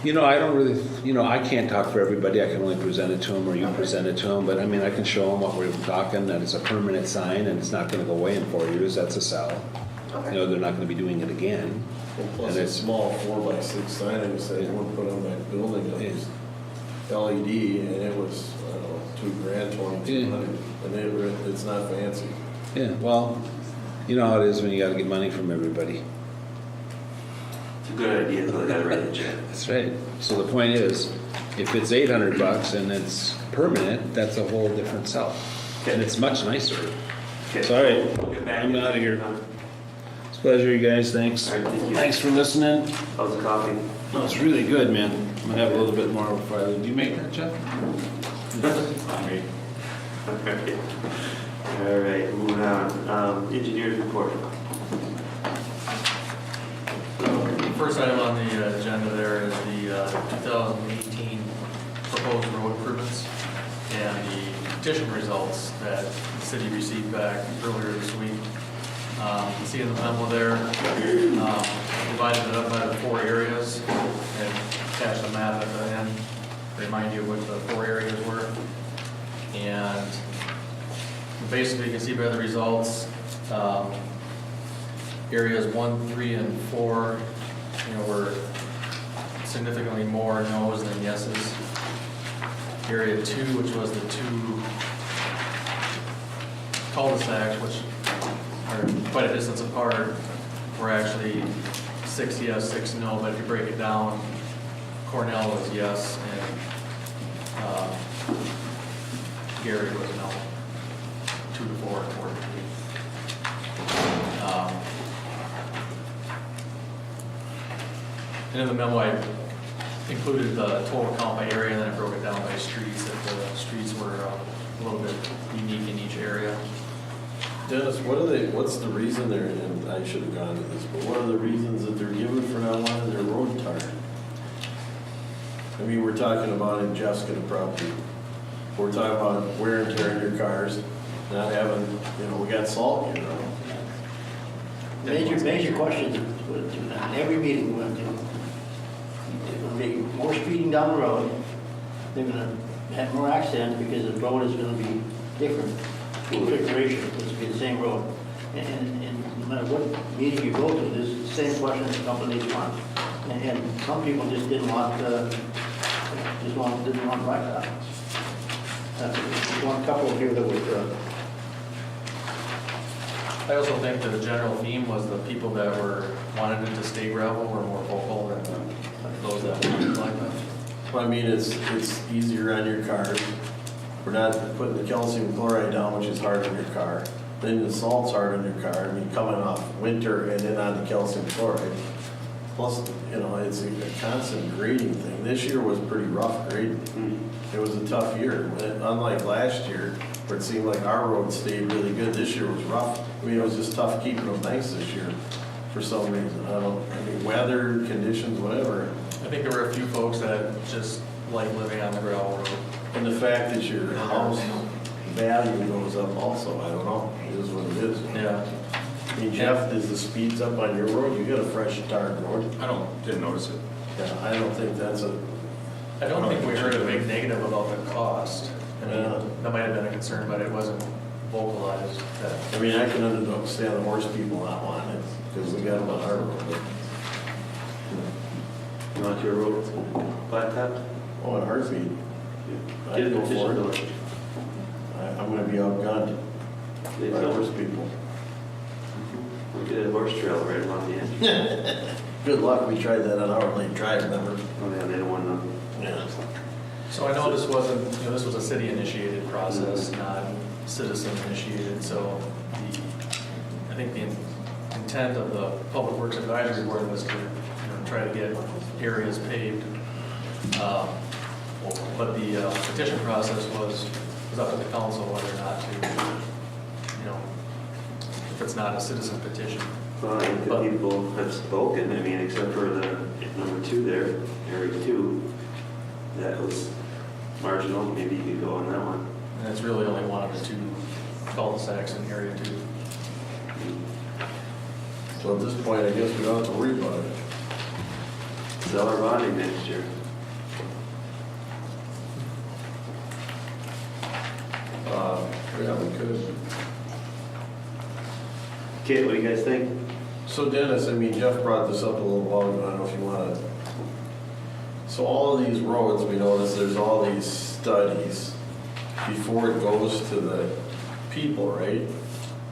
You know, I don't really, I can't talk for everybody. I can only present it to them or you present it to them. But I mean, I can show them what we're talking, that it's a permanent sign and it's not going to go away in 4 years. That's a sell. okay. You know, they're not going to be doing it again. And plus And a it's- small 4x6 sign, I said, I want to put on my building, it was LED, and it was, I don't know, $2,000, $2,200, and it's not fancy. Yeah, well, you know how it is when you got to get money from everybody. It's a good idea, so I gotta write the check. That's right. So the point is, if it's $800 and it's permanent, that's a whole different sell. And it's much nicer. Okay. So, all right, We'll get back I'm to out of here. All It's a pleasure, you guys. Thanks. right, thank you. Thanks for listening. How's the coffee? No, it's really good, man. I'm gonna have a little bit more before I leave. Do you make that, Jeff? All right, moving on. Engineers report. First item on the agenda there is the 2018 proposed road improvements and the petition results that the city received back earlier this week. You can see in the memo there, divided it up by the 4 areas and attached a map at the end, remind you what the 4 areas were. And basically, you can see by the results, areas 1, 3, and 4, were significantly more no's than yeses. Area 2, which was the 2 cul-de-sacs, which are quite a distance apart, were actually 6 yes, 6 no, but if you break it down, Cornell was yes, and Gary was no. 2 to 4, 4 to 3. And in the memo, I included the total count by area, and then I broke it down by streets, that the streets were a little bit unique in each area. Dennis, what's the reason they're, and I should have gone to this, but what are the reasons that they're given for not wanting their road tarred? I mean, we're talking about in Jessica property. We're talking about wear and tear in your cars, not having, we got salt, Major questions, in every meeting we went to. There's gonna be more speeding down the road. They're gonna have more accidents because the road is gonna be different configuration. It's gonna be the same road. And no matter what meeting you go to, there's the same question a couple of these months. And some people just didn't want blacktop. There's one couple here that was, I also think that the general theme was the people that wanted it to stay gravel were more vocal than those that didn't like that. Well, I mean, it's easier on your cars. We're not putting the calcium chloride down, which is hard on your car. Then the salt's hard on your car. I mean, coming off winter and then on the calcium chloride. Plus, it's a constant grading thing. This year was pretty rough grading. It was a tough year. Unlike last year, where it seemed like our road stayed really good. This year was rough. I mean, it was just tough keeping them nice this year for some reason. I mean, weather, conditions, whatever. I think there were a few folks that just like living on the gravel road. And the fact that your house value goes up also, I don't know, it is what it is. Yeah. I mean, Jeff, is the speeds up on your road? You got a fresh tarred road. Didn't notice it. Yeah, I don't think that's a, I don't think we heard a big negative about the cost. I mean, Yeah. that might have been a concern, but it wasn't vocalized that. I mean, I can understand the horse people not wanting it, because we got them on our road, but, You want your road blacktop? oh, in heartbeat. Get I'd a go petition for going. it. I'm gonna be outgunned They by tell horse us people. we get a horse trail right along the edge. Good luck, we tried that on our lane drive, remember? Oh, yeah, they don't want to. Yeah. So I know this wasn't, this was a city-initiated process, not citizen-initiated, so I think the intent of the Public Works Advisory Board was to, try to get areas paved. But the petition process was up to the council whether or not to, if it's not a citizen petition. Well, I think the But- people have spoken, I mean, except for the number 2 there, area 2, that was marginal, maybe you could go on that one. And it's really only one of the 2 cul-de-sacs in area 2. So at this point, I guess we don't have to worry about it. Sell our bonding next year. Yeah, we could. Okay, what do you guys think? So Dennis, I mean, Jeff brought this up a little while ago, I don't know if you want to. So all of these roads, we notice there's all these studies before it goes to the people, right?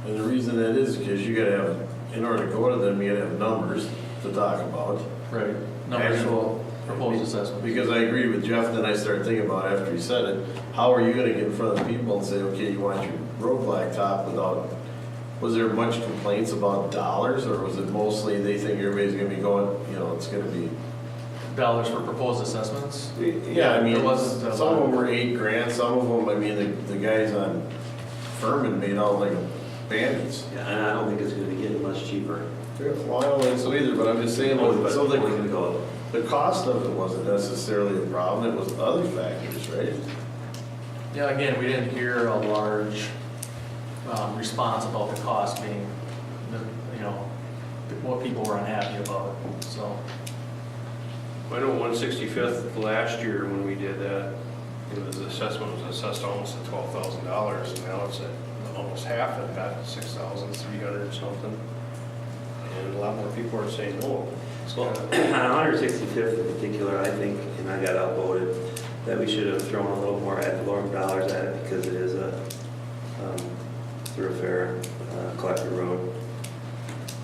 And the reason that is because you gotta have, in order to go to them, you gotta have numbers to talk about. Right. Numbers Actual proposed assessment. Because I agree with Jeff, then I started thinking about it after he said it, how are you gonna get in front of the people and say, okay, you want your road blacktop without, was there much complaints about dollars, or was it mostly they think everybody's gonna be going, it's gonna be? Dollars for proposed assessments? Yeah, I mean, There wasn't a some lot. of them were $8,000, some of them, I mean, the guys on Furman made out like bandits. Yeah, and I don't think it's gonna get much cheaper. Well, I don't think so either, but I'm just saying, so We're gonna go. the cost of it wasn't necessarily a problem, it was other factors, right? Yeah, again, we didn't hear a large response about the cost being, what people were unhappy about, so. I know 165th last year when we did that, the assessment was assessed almost at $12,000, and now it's at almost half at about 6,300 or something. And a lot more people are saying no. Well, on 165th in particular, I think, and I got outvoted, that we should have thrown a little more ad valorem dollars at it because it is a thoroughfare collector road.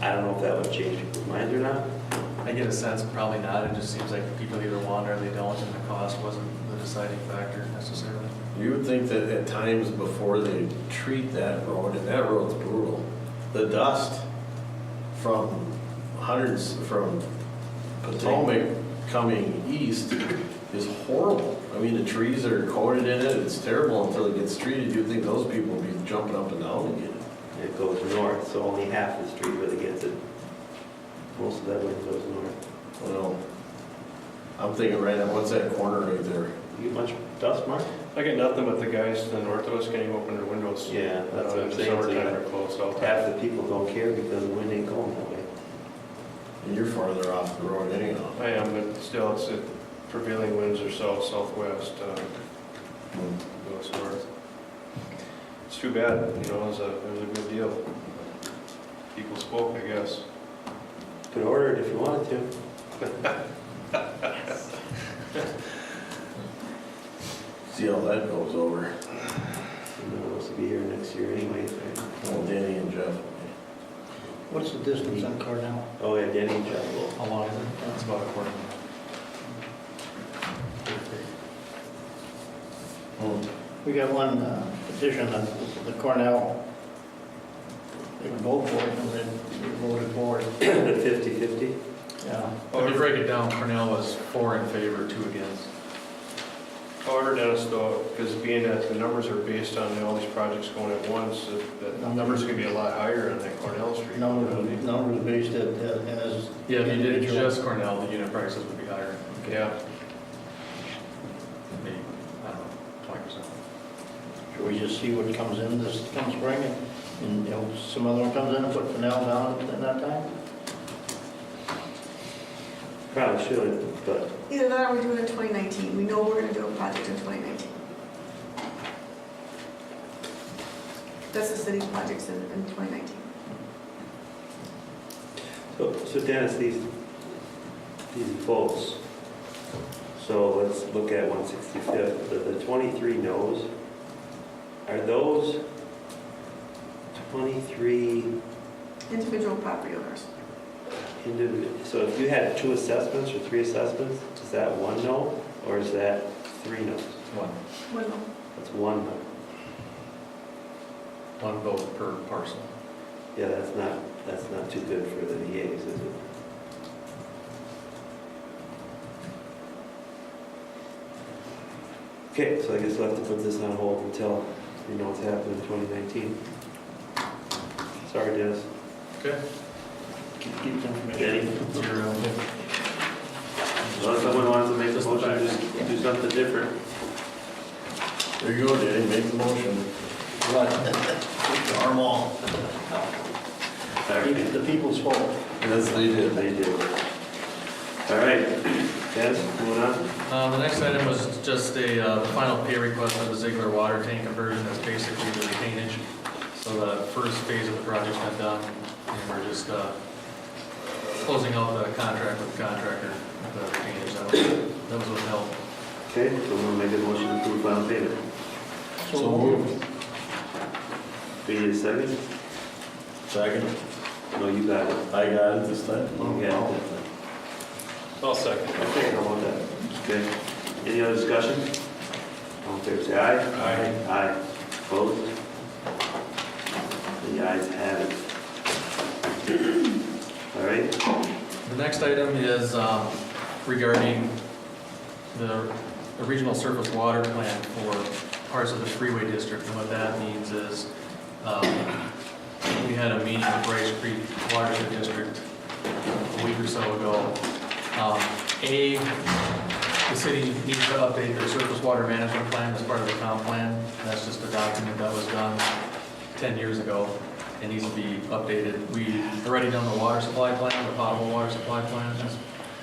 I don't know if that would change people's minds or not. I get a sense probably not, it just seems like people either want or they don't, and the cost wasn't the deciding factor necessarily. You would think that at times before they treat that road, and that road's brutal, the dust from Potomac coming east is horrible. I mean, the trees are coated in it, it's terrible until it gets treated. You'd think those people would be jumping up and down again. It goes north, so only half the street really gets it. Most of that wind goes north. Well, I'm thinking right now, what's that corner right there? You get much dust, Mark? I get nothing but the guys to the north of us can't even open their windows. Yeah, that's what I'm In the saying. So summertime, you- they're closed all the time. Half the people don't care because the wind ain't going that way. And you're farther off the road anyhow. I am, but still, it's prevailing winds are south-southwest, goes north. It's too bad, it was a good deal. People spoke, I guess. Could order it if you wanted to. See how that goes over. I'm supposed to be here next year anyways, right? Well, Danny and Jeff. What's the distance on Cornell? Oh, yeah, Denny and Jeff will. How long is it? It's about a quarter. We got one petition on the Cornell. They would vote for it and then we voted for it. 50-50? Yeah. If you break it down, Cornell was 4 in favor, 2 against. However, Dennis, though, because being that the numbers are based on all these projects going at once, the numbers could be a lot higher on that Cornell Street. Numbers based as. Yeah, if you did individual. just Cornell, the unit prices would be higher. Yeah. Maybe, I don't know, 20%. Should we just see what comes in this come spring and, you know, some other one comes in and put Fennell down at that time? Probably should, but Either that or we do it in 2019. We know we're gonna do a project in 2019. That's the city's projects in 2019. so Dennis, these votes. So let's look at 165th. The 23 no's. Are those 23 Individual property owners. individual? So if you had 2 assessments or 3 assessments, is that 1 no, or is that 3 no's? One Well, That's 1 no. vote per parcel. Yeah, that's not too good for the VAs, is it? Okay, so I guess we'll have to put this on hold until we know what's happening in 2019. Sorry, Dennis. Okay. Keep the information. Danny? Unless someone wants to make a motion, just do something different. There you go, Danny, make the motion. Arm all. The people's fault. Yes, they did. They do. All right, Dennis, moving on. The next item was just the final pay request for the Ziegler water tank conversion. That's basically the retainage. So the first phase of the project's been done, and we're just closing out the contract with the contractor, the retainage. That was withheld. Okay, so we'll make a motion to approve final payment. So moved. Do you need a second? Second. No, you got it. I got it this time. You got it. I'll second. Okay, how about that? Okay. Any other discussion? All in favor, say aye. Aye. Aye. Opposed? The ayes have it. All right. The next item is regarding the regional surface water plan for parts of the Freeway District. And what that means is we had a meeting with Bryce Creek Watershed District a week or so ago. The city needs to update their surface water management plan as part of the comp plan. That's just a document that was done 10 years ago. It needs to be updated. We already done the water supply plan, the potable water supply plan.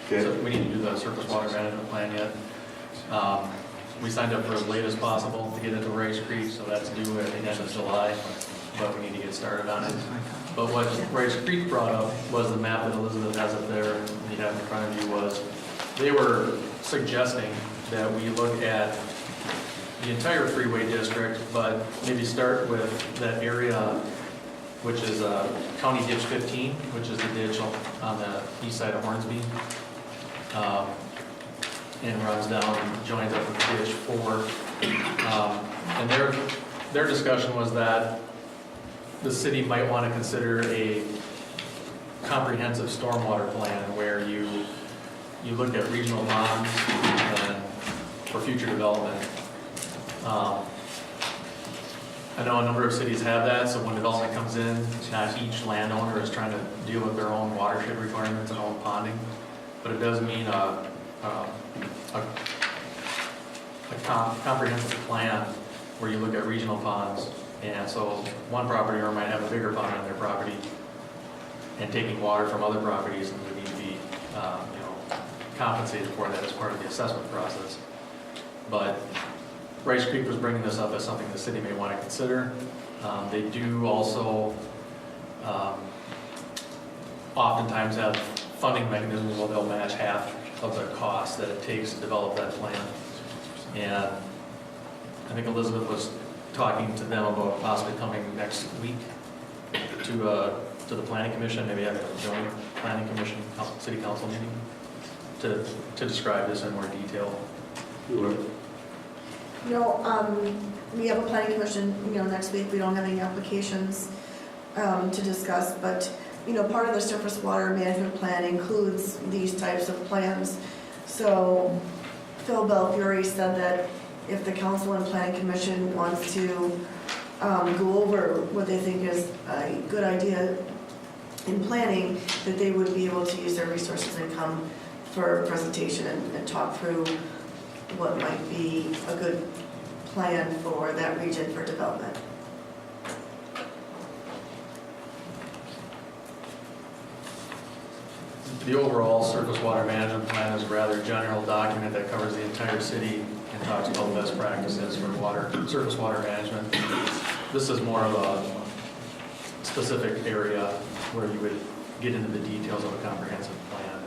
So we need to do the surface water management plan yet. We signed up for as late as possible to get into Rice Creek, so that's due at the end of July, but we need to get started on it. But what Rice Creek brought up was the map that Elizabeth has up there, you have in front of you, was they were suggesting that we look at the entire Freeway District, but maybe start with that area, which is County Ditch 15, which is the ditch on the east side of Hornsby. And runs down, joins up with Ditch 4. And their discussion was that the city might want to consider a comprehensive stormwater plan where you look at regional ponds and for future development. I know a number of cities have that, so when development comes in, not each landowner is trying to deal with their own watershed requirements and own ponding, but it does mean a comprehensive plan where you look at regional ponds. And so one property owner might have a bigger pond on their property and taking water from other properties, and would need to be compensated for that as part of the assessment process. But Rice Creek was bringing this up as something the city may want to consider. They do also oftentimes have funding mechanisms where they'll match half of the cost that it takes to develop that plan. And I think Elizabeth was talking to them about possibly coming next week to the planning commission, maybe having a joint planning commission, city council meeting to describe this in more detail. We have a planning commission, next week. We don't have any applications to discuss, but, part of the surface water management plan includes these types of plans. So Phil Belfiore said that if the council and planning commission wants to go over what they think is a good idea in planning, that they would be able to use their resources and come for a presentation and talk through what might be a good plan for that region for development. The overall surface water management plan is a rather general document that covers the entire city and talks about best practices for surface water management. This is more of a specific area where you would get into the details of a comprehensive plan,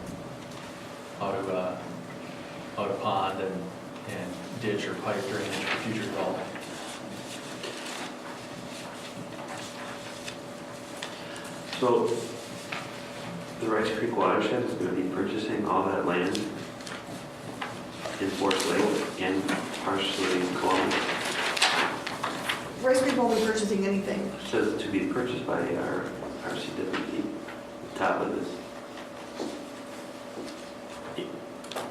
how to pond and ditch or pipe drainage for future development. So the Rice Creek watershed is going to be purchasing all that land in Forest Lake and partially in Columbus. Rice Creek won't be purchasing anything. It says to be purchased by our RCWP, top of this.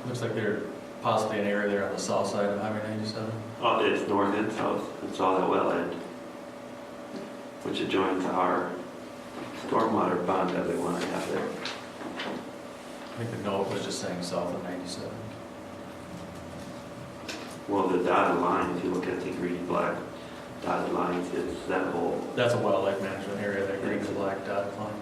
Looks like there's possibly an area there on the south side of Highway 97. Oh, it's north and south. It's all that wetland, which adjoins our stormwater pond that we want to have there. I think the note was just saying south of 97. Well, the dotted line, if you look at the green black dotted lines, it's that whole, That's a wildlife management area, that green and black dotted line.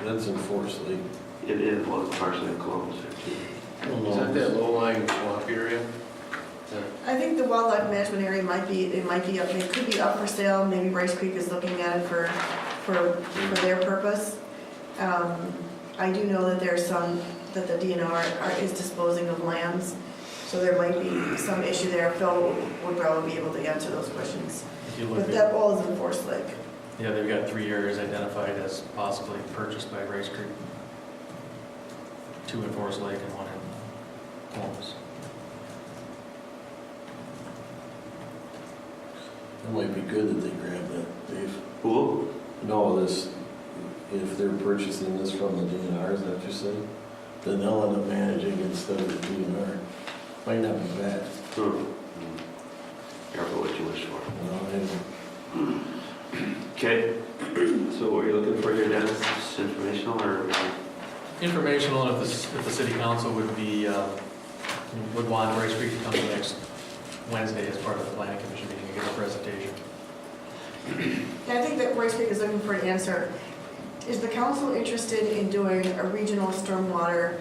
That's in Forest Lake. it is, well, it's partially in Columbus there too. Is that that low-lying swamp area? I think the wildlife management area might be up, it could be up for sale, maybe Rice Creek is looking at it for their purpose. I do know that there's some, that the DNR is disposing of lands, so there might be some issue there. Phil would probably be able to answer those questions. If you look But at, that all is in Forest Lake. yeah, they've got 3 areas identified as possibly purchased by Rice Creek. 2 in Forest Lake and 1 in Columbus. It might be good that they grab that, Dave. Cool. No, this, if they're purchasing this from the DNR, is that what you said? Then they'll end up managing instead of the DNR. Might not be bad. Careful what you wish for. You know, Okay, so what are you looking for here, Dennis? Just informational or? Informational, and if the city council would want Rice Creek to come to next Wednesday as part of the planning commission meeting and give a presentation. And I think that Rice Creek is looking for an answer. Is the council interested in doing a regional stormwater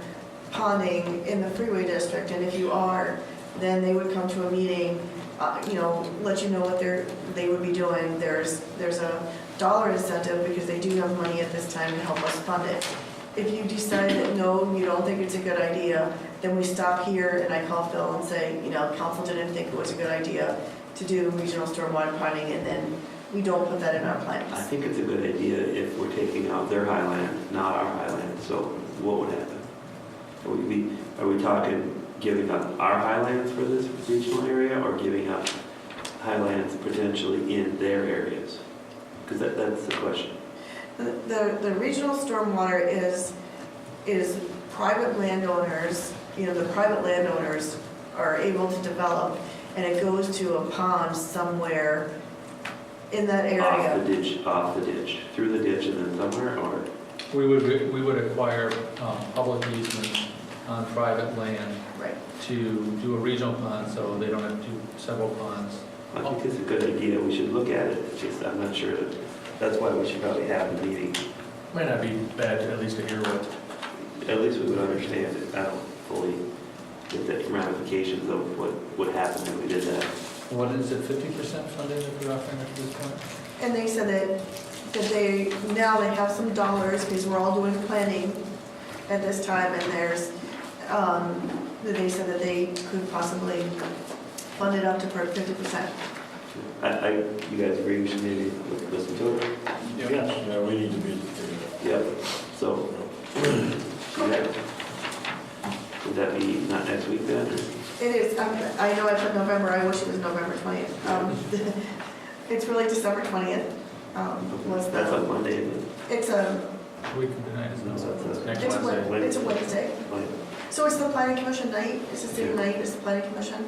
ponding in the freeway district? And if you are, then they would come to a meeting, let you know what they would be doing. There's a dollar incentive because they do have money at this time to help us fund it. If you decide that no, you don't think it's a good idea, then we stop here and I call Phil and say, council didn't think it was a good idea to do regional stormwater ponding, and then we don't put that in our plans. I think it's a good idea if we're taking out their highland, not our highland. So what would happen? Are we talking giving up our highlands for this regional area, or giving up highlands potentially in their areas? Because that's the question. The regional stormwater is private landowners, the private landowners are able to develop, and it goes to a pond somewhere in that area. Off the ditch, through the ditch and then somewhere, or? We would acquire public easements on private land Right. to do a regional pond, so they don't have to do several ponds. I think it's a good idea. We should look at it. It's just, I'm not sure. That's why we should probably have the meeting. Might not be bad at least to hear what. At least we would understand it. I don't fully get the ramifications of what would happen if we did that. What is it, 50% funded if you're offering it at this point? And they said that they have some dollars, because we're all doing planning at this time, and there's, that they said that they could possibly fund it up to 50%. You guys agree we should maybe listen to it? Yes. Yeah, we need to be. Yep. So, would that be not next week then? Or? It is, I know I put November, I wish it was November 20th. It's really December 20th. That's on Monday, isn't it? It's a Week from tonight is next It's a Wednesday. It's a Wednesday. So it's the planning commission night, it's the city night, it's the planning commission.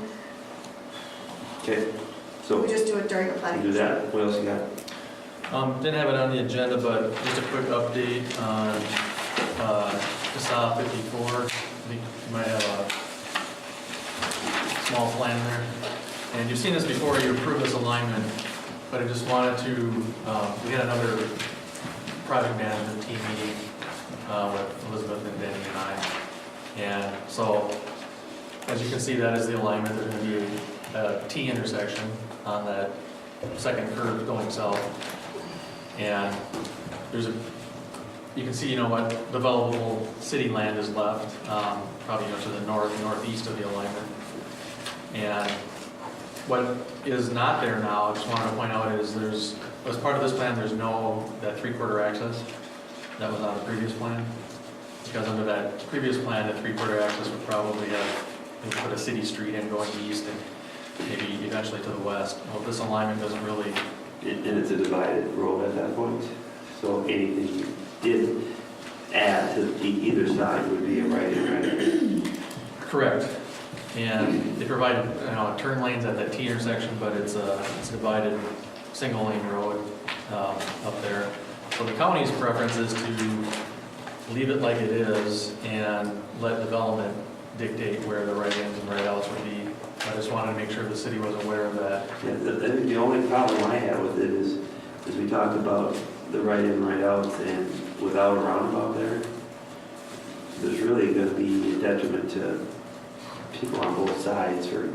Okay, We so just do it during the you planning. do that, what else you got? Didn't have it on the agenda, but just a quick update on Casal 54. I think you might have a small plan there. And you've seen this before, you approved this alignment, but I just wanted to, we had another project management team meeting with Elizabeth and Danny and I. And so, as you can see, that is the alignment. There's going to be a T intersection on that second curve going south. And there's a, you can see, you know, what developable city land is left, probably to the northeast of the alignment. And what is not there now, I just wanted to point out, is there's, as part of this plan, there's no, that 3/4 access that was on the previous plan. Because under that previous plan, the 3/4 access would probably have, you know, put a city street in going east and maybe eventually to the west. Well, this alignment doesn't really. And it's a divided road at that point, so anything you did add to either side would be a right-in, right? Correct. And they provide, you know, turn lanes at that T intersection, but it's a divided single lane road up there. So the county's preference is to leave it like it is and let development dictate where the right ins and right outs would be. I just wanted to make sure the city was aware of that. Yeah, I think the only problem I have with it is we talked about the right-in, right-outs, and without a roundabout there, there's really gonna be a detriment to people on both sides for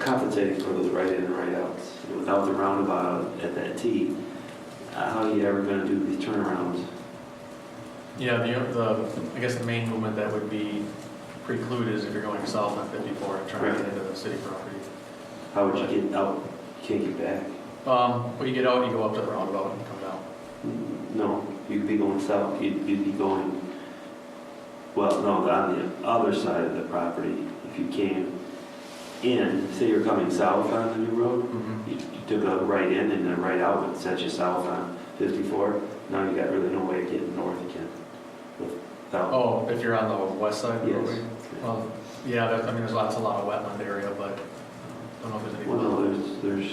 compensating for those right-in and right-outs. Without the roundabout at that T, how are you ever gonna do these turnarounds? Yeah, I guess the main movement that would be precluded is if you're going south on 54 and trying to get into the city property. How would you get out? You can't get back. When you get out, you go up to the roundabout and come down. No, you'd be going south, you'd be going, well, no, on the other side of the property, if you came in, say you're coming south on the new road, you took a right in and a right out would set you south on 54, now you got really no way of getting north again. Without, Oh, if you're on the west side of the Yes. roadway? Well, yeah, I mean, there's a lot of wetland area, but I don't know if there's any. well, no, there's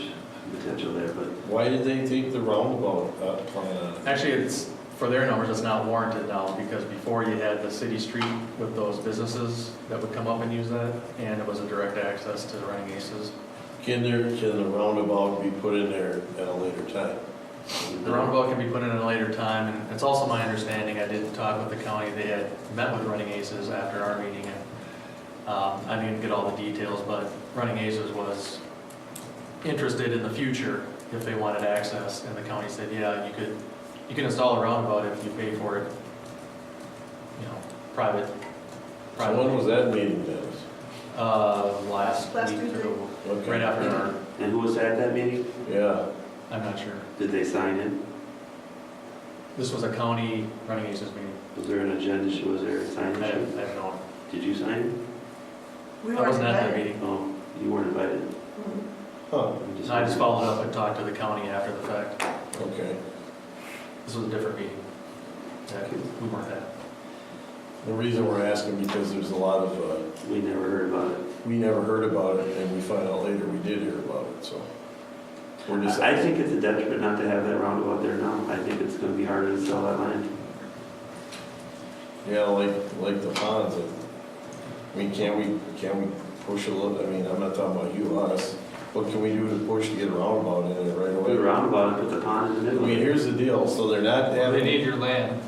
potential there, but Why did they take the roundabout plan on? Actually, it's, for their numbers, it's not warranted now, because before you had the city street with those businesses that would come up and use that, and it was a direct access to the Running Aces. Can the roundabout be put in there at a later time? The roundabout can be put in at a later time, and it's also my understanding, I did talk with the county, they had met with Running Aces after our meeting, and I didn't get all the details, but Running Aces was interested in the future if they wanted access, and the county said, yeah, you can install a roundabout if you pay for it, you know, private. So when was that meeting, Dennis? Last week, Tuesday. Okay. right after our, and who was at that meeting? Yeah, I'm not sure. Did they sign in? This was a county Running Aces meeting. Was there an agenda, was there a I sign-in? have no, Did you sign in? We I weren't wasn't at that invited. meeting. Oh, you weren't invited. Mhm. huh, I just followed up and talked to the county after the fact. okay. This was a different meeting that we weren't at. The reason we're asking because there's a lot of, We never heard about it. we never heard about it, and we find out later we did hear about it, so. We're just. I think it's a detriment not to have that roundabout there now. I think it's gonna be harder to sell that land. Yeah, like the ponds, I mean, can we push a little, I mean, I'm not talking about you, us, what can we do to push to get a roundabout in there right Put a away? roundabout and put the pond in the I middle. mean, here's the deal, so they're not They having, need your land.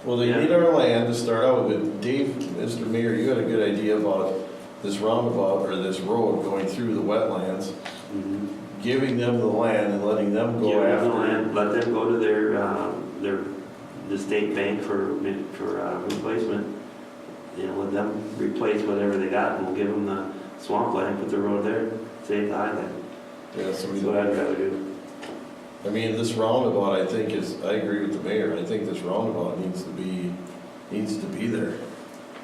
well, they Yeah. need our land to start out with, but Dave, Mr. Mayor, you had a good idea about this roundabout or this road going through the wetlands, Mhm. giving them the land and letting them go Give them after the it. land, let them go to the state bank for replacement. You know, let them replace whatever they got, and we'll give them the swamp land, put the road there, save the highland. Yeah, so That's what I'd rather do. I mean, this roundabout, I think I agree with the mayor, I think this roundabout needs to be there.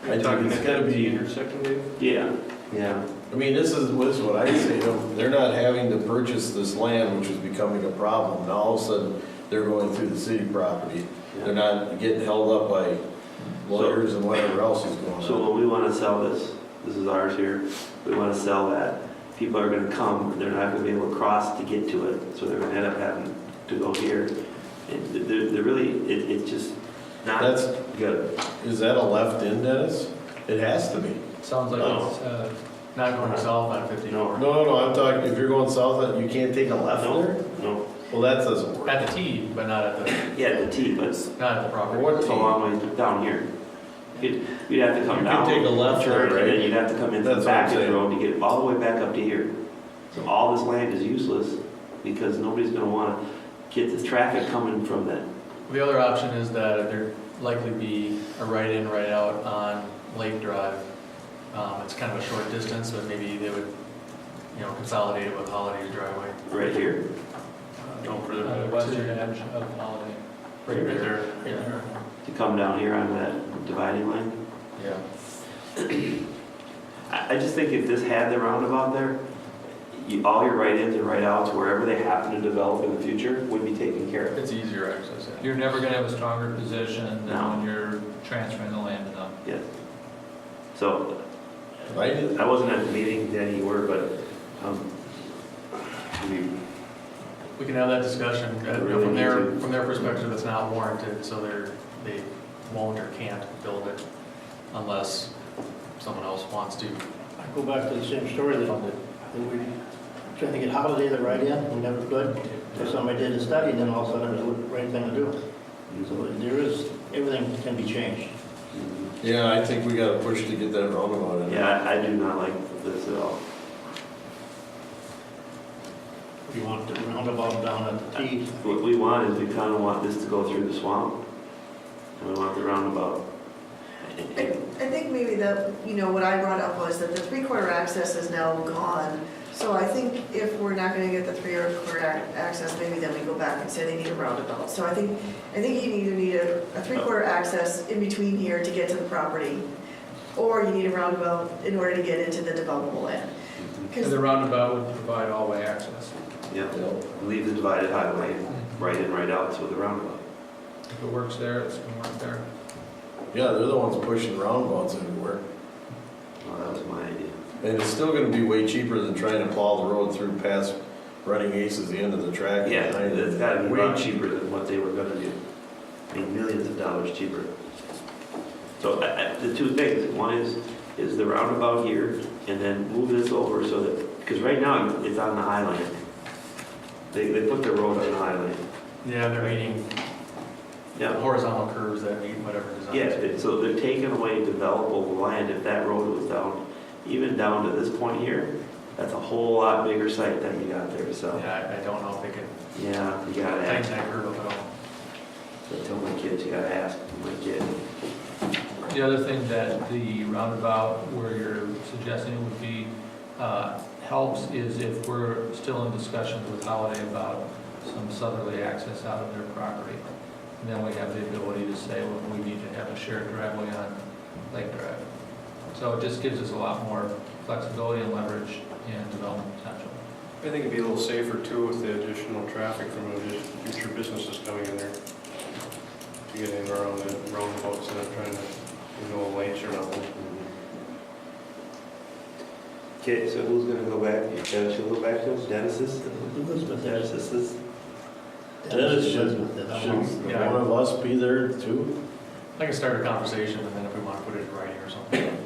I think Talking it's at gotta the be, intersection, Dave? Yeah, yeah. I mean, this is what I say, they're not having to purchase this land, which is becoming a problem. Now all of a sudden, they're going through the city property. They're not getting held up by lawyers and whatever else is going So on. when we want to sell this is ours here, we want to sell that, people are gonna come, and they're not gonna be able to cross to get to it, so they're gonna end up having to go here. They're really, it's just not That's- good. Is that a left in, Dennis? It has to be. Sounds like No. it's not going south on 54. No, I'm talking, if you're going south, you can't take a left there? No, Well, that doesn't work. At the T, but not at the, yeah, the T, but it's not at the property. What a T? long way down here. You'd have to come You down. could take a left turn, there, right? And then you'd have to come in That's the what I'm back of the saying. road to get all the way back up to here. So all this land is useless because nobody's gonna wanna get the traffic coming from that. The other option is that there'd likely be a right-in, right-out on Lake Drive. It's kind of a short distance, but maybe they would, consolidate it with Holiday's driveway. Right here. No further On the back. western edge of Holiday. Right there. Yeah. To come down here on that dividing line. Yeah. I just think if this had the roundabout there, all your right-ins and right-outs, wherever they happen to develop in the future, would be taken care of. It's easier access, yeah. You're never gonna have a stronger position than No. when you're transferring the land to them. Yes. So, Right? I wasn't at the meeting, Danny, you were, but, We can have that discussion. Really From need to. from their perspective, it's not warranted, so they won't or can't build it unless someone else wants to. I go back to the same story that we trying to get Holiday the right in, we never could. So somebody did a study, and then all of a sudden it was the right thing to do. So there is, everything can be changed. Yeah, I think we gotta push to get that roundabout in. yeah, I do not like this at all. If you want the roundabout down at the T, What we want is, we kind of want this to go through the swamp, and we want the roundabout. I think maybe what I brought up was that the three-quarter access is now gone. So I think if we're not gonna get the three-quarter access, maybe then we go back and say they need a roundabout. So I think you either need a three-quarter access in between here to get to the property, or you need a roundabout in order to get into the developable land. And 'Cause the roundabout would provide all-way access. Yeah, leave the divided highway, right in, right out, with the roundabout. If it works there, it's gonna work there. Yeah, they're the ones pushing roundabouts everywhere. Well, that was my idea. And it's still gonna be way cheaper than trying to plow the road through past Running Aces, the end of the track. Yeah, behind it. it's gotta be Way a lot cheaper than what they were gonna do. I mean, millions of dollars cheaper. So the two things, one is the roundabout here, and then move this over so that, because right now it's on the highland. They put their road on the highland. Yeah, they're meeting Yeah, horizontal curves that meet whatever design. yeah, so they're taking away developable land. If that road was down, even down to this point here, that's a whole lot bigger site that you got there, so. Yeah, I don't know if they can Yeah, you gotta tighten ask. that curve up at all. So I tell my kids, you gotta ask my kid. The other thing that the roundabout where you're suggesting would be, helps is if we're still in discussions with Holiday about some southerly access out of their property. And then we have the ability to say, well, we need to have a shared driveway on Lake Drive. So it just gives us a lot more flexibility and leverage and development potential. I think it'd be a little safer too with the additional traffic from future businesses coming in there. To get in around the roundabouts and not trying to, lanes or nothing. Okay, so who's gonna go back? Dennis will go back to us? Dennis's? Elizabeth, Dennis's? Dennis should, Elizabeth, that one. should Yeah. one of us be there too? I can start a conversation, and then if we want to put it in writing or something.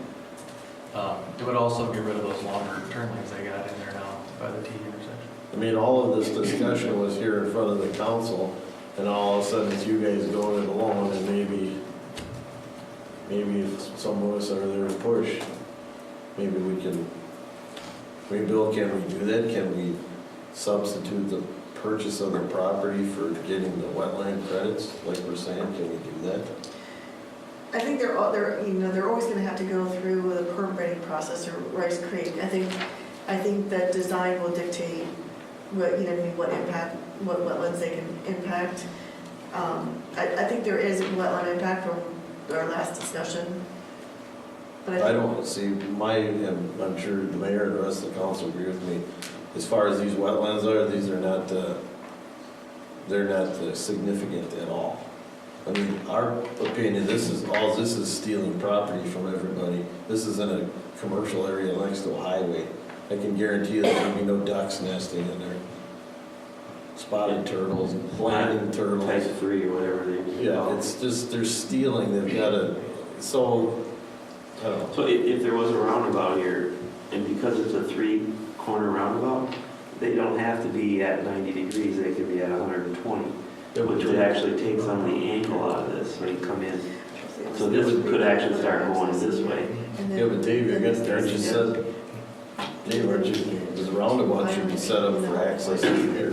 It would also get rid of those longer turn lanes they got in there now by the T intersection. I mean, all of this discussion was here in front of the council, and all of a sudden it's you guys going it alone, and maybe if some of us are there to push, maybe we can, Bill, can we do that? Can we substitute the purchase of the property for getting the wetland credits, like we're saying? Can we do that? I think they're always gonna have to go through the permitting process or Rice Creek. I think that design will dictate what impact, what wetlands they can impact. I think there is wetland impact from our last discussion. But I don't see and I'm sure the mayor and the rest of the council agree with me, as far as these wetlands are, these are not, they're not significant at all. I mean, our opinion, this is stealing property from everybody. This is in a commercial area next to a highway. I can guarantee you there'll be no ducks nesting in there. Spotted turtles, landing turtles. Type 3 or whatever they. Yeah, it's just, they're stealing, they've got to, so, I don't know. So if there was a roundabout here, and because it's a 3-corner roundabout, they don't have to be at 90 degrees, they could be at 120, which would actually take some of the angle out of this when you come in. So this could actually start going this way. Yeah, but Dave, I guess, aren't you said, Dave, aren't you, the roundabout should be set up for access to here,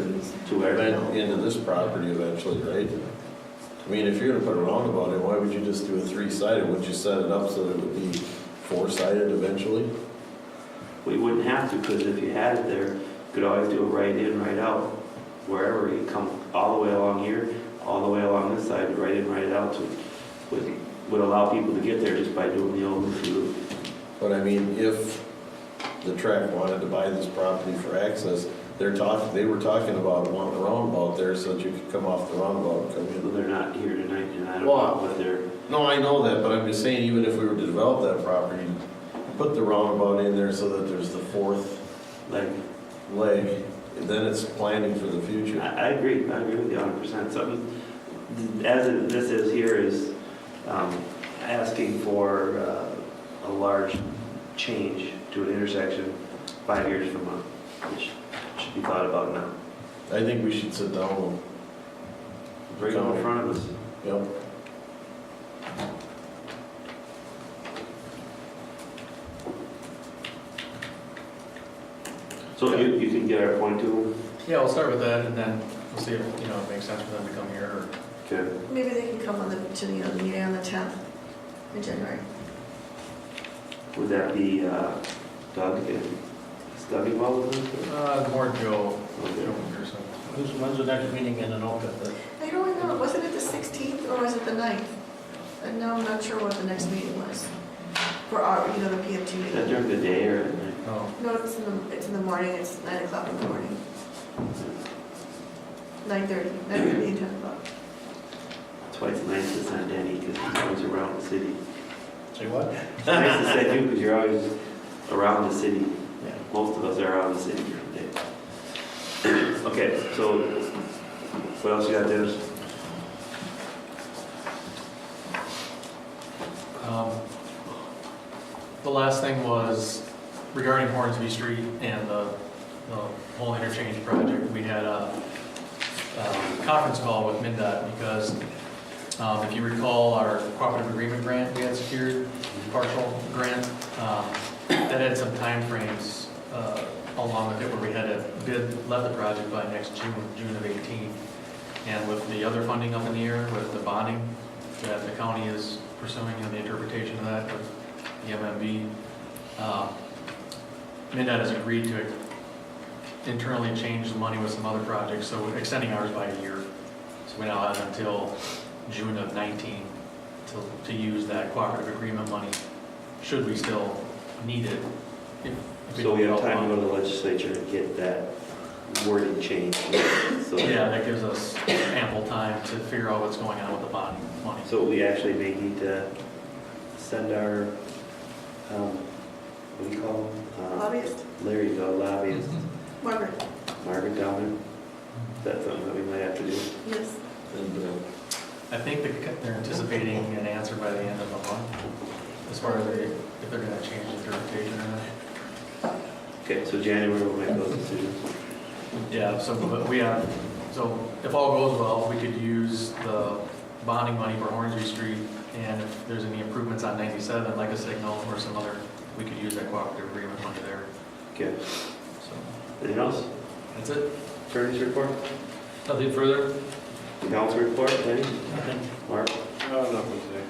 To where? and into this property eventually, right? I mean, if you're gonna put a roundabout in, why would you just do a 3-sided? Wouldn't you set it up so that it would be 4-sided eventually? We wouldn't have to, because if you had it there, you could always do a right in, right out. Wherever you come all the way along here, all the way along this side, right in, right out, so would allow people to get there just by doing the old route. But I mean, if the tract wanted to buy this property for access, they were talking about wanting a roundabout there so that you could come off the roundabout and come So in. they're not here tonight, and I don't Well, know what they're. No, I know that, but I'm just saying, even if we were to develop that property, put the roundabout in there so that there's the 4th Like, leg, then it's planning for the future. I agree with you 100%. Something, this is here is asking for a large change to an intersection 5 years from now, which should be thought about now. I think we should sit down and, Right in front of us. yep. So you can get our point to them? Yeah, we'll start with that, and then we'll see if, it makes sense for them to come here, or Okay. Maybe they can come to the meeting on the 10th in January. Would that be Doug and Doug involved in this? more Joe Okay. Pearson. When's the next meeting in Anoka? I don't remember, was it at the 16th or was it the 9th? And now I'm not sure what the next meeting was for our, the PFT Is that meeting. during the day or at night? Oh, No, it's in the morning, it's 9 o'clock in the morning. 9:30, 9:30 and 10 o'clock. That's why it's nice to send Danny, because he's always around the city. Say what? It's nice to send you, because you're always around the city. Yeah. Most of us are around the city during the day. Okay, so what else you got, Dennis? The last thing was regarding Hornsby Street and the whole interchange project. We had a conference call with MnDOT because if you recall our cooperative agreement grant we had secured, partial grant, that had some timeframes along with it where we had to let the project by next June of 18. And with the other funding up in the air, with the bonding that the county is pursuing and the interpretation of that with the MMB, MnDOT has agreed to internally change the money with some other projects, so we're extending ours by a year. So we now have until June of 19 to use that cooperative agreement money, should we still need it. If So we have don't time to want- go to the legislature and get that wording changed. So- Yeah, that gives us ample time to figure out what's going on with the bond money. So we actually may need to send our, what do you call them? Lobbyist, There you go, lobbyist, Margaret, Margaret Downer. That's something that we might have to do. yes. And, I think they're anticipating an answer by the end of the month, as far as if they're gonna change interpretation or not. Okay, so January we'll make those decisions. Yeah, so, but so if all goes well, we could use the bonding money for Hornsby Street, and if there's any improvements on 97, like a signal or some other, we could use that cooperative agreement money there, Okay, so. anything else? That's it. Attorney's report? Nothing further? Council report, Danny? Mark? Nothing today.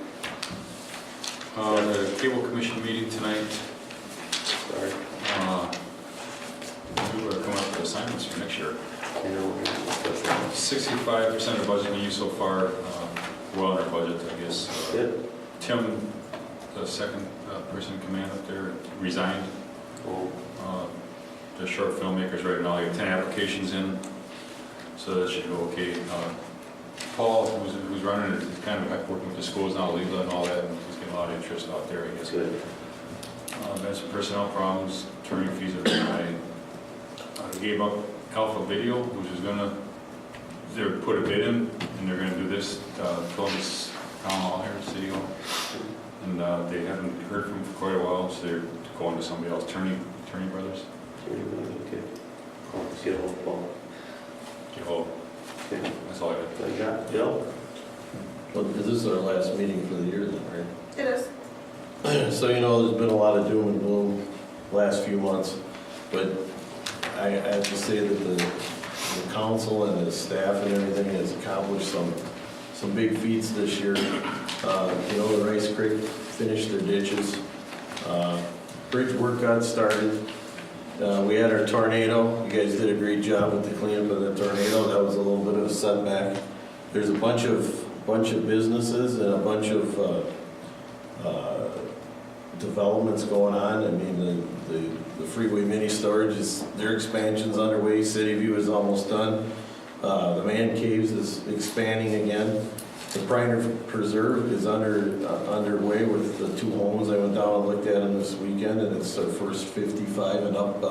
The cable commission meeting tonight. Sorry. We were coming up with assignments for next year. I know we're gonna discuss that. 65% of the budget we used so far, well under budget, I guess. Good. Tim, the second person in command up there, resigned. Oh, The short filmmakers right now, you have 10 applications in, so that should go okay. Paul, who's running it, is kind of working with the schools now, Leela and all that, and he's getting a lot of interest out there, I guess. good. Had some personnel problems, attorney fees are very high. Gave up Alpha Video, which is gonna, they put a bid in, and they're gonna do this, Columbus Town Hall here, City Hall. And they haven't heard from for quite a while, so they're going to somebody else, Attorney Brothers. Okay. Let's get a hold of Paul. Oh, Okay. that's all I got. So you got Bill? Well, this is our last meeting for the year then, right? It is. So, you know, there's been a lot of doom and gloom last few months, but I have to say that the council and the staff and everything has accomplished some big feats this year. You know, the Rice Creek finished their ditches. Bridge work got started. We had our tornado. You guys did a great job with the cleanup of the tornado. That was a little bit of a setback. There's a bunch of businesses and a bunch of developments going on. I mean, the freeway mini storage their expansion's underway. City View is almost done. The Man Caves is expanding again. The Priner Preserve is underway with the 2 homes. I went down and looked at them this weekend, and it's our first 55 and up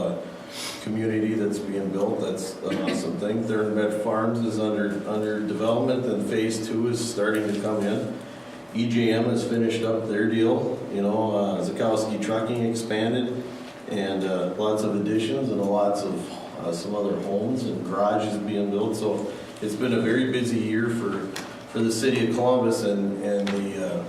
community that's being built. That's an awesome thing. Third Med Farms is under development, and phase 2 is starting to come in. EJM has finished up their deal. You know, Zukowski Trucking expanded, and lots of additions and lots of some other homes and garages being built. So it's been a very busy year for the city of Columbus, and the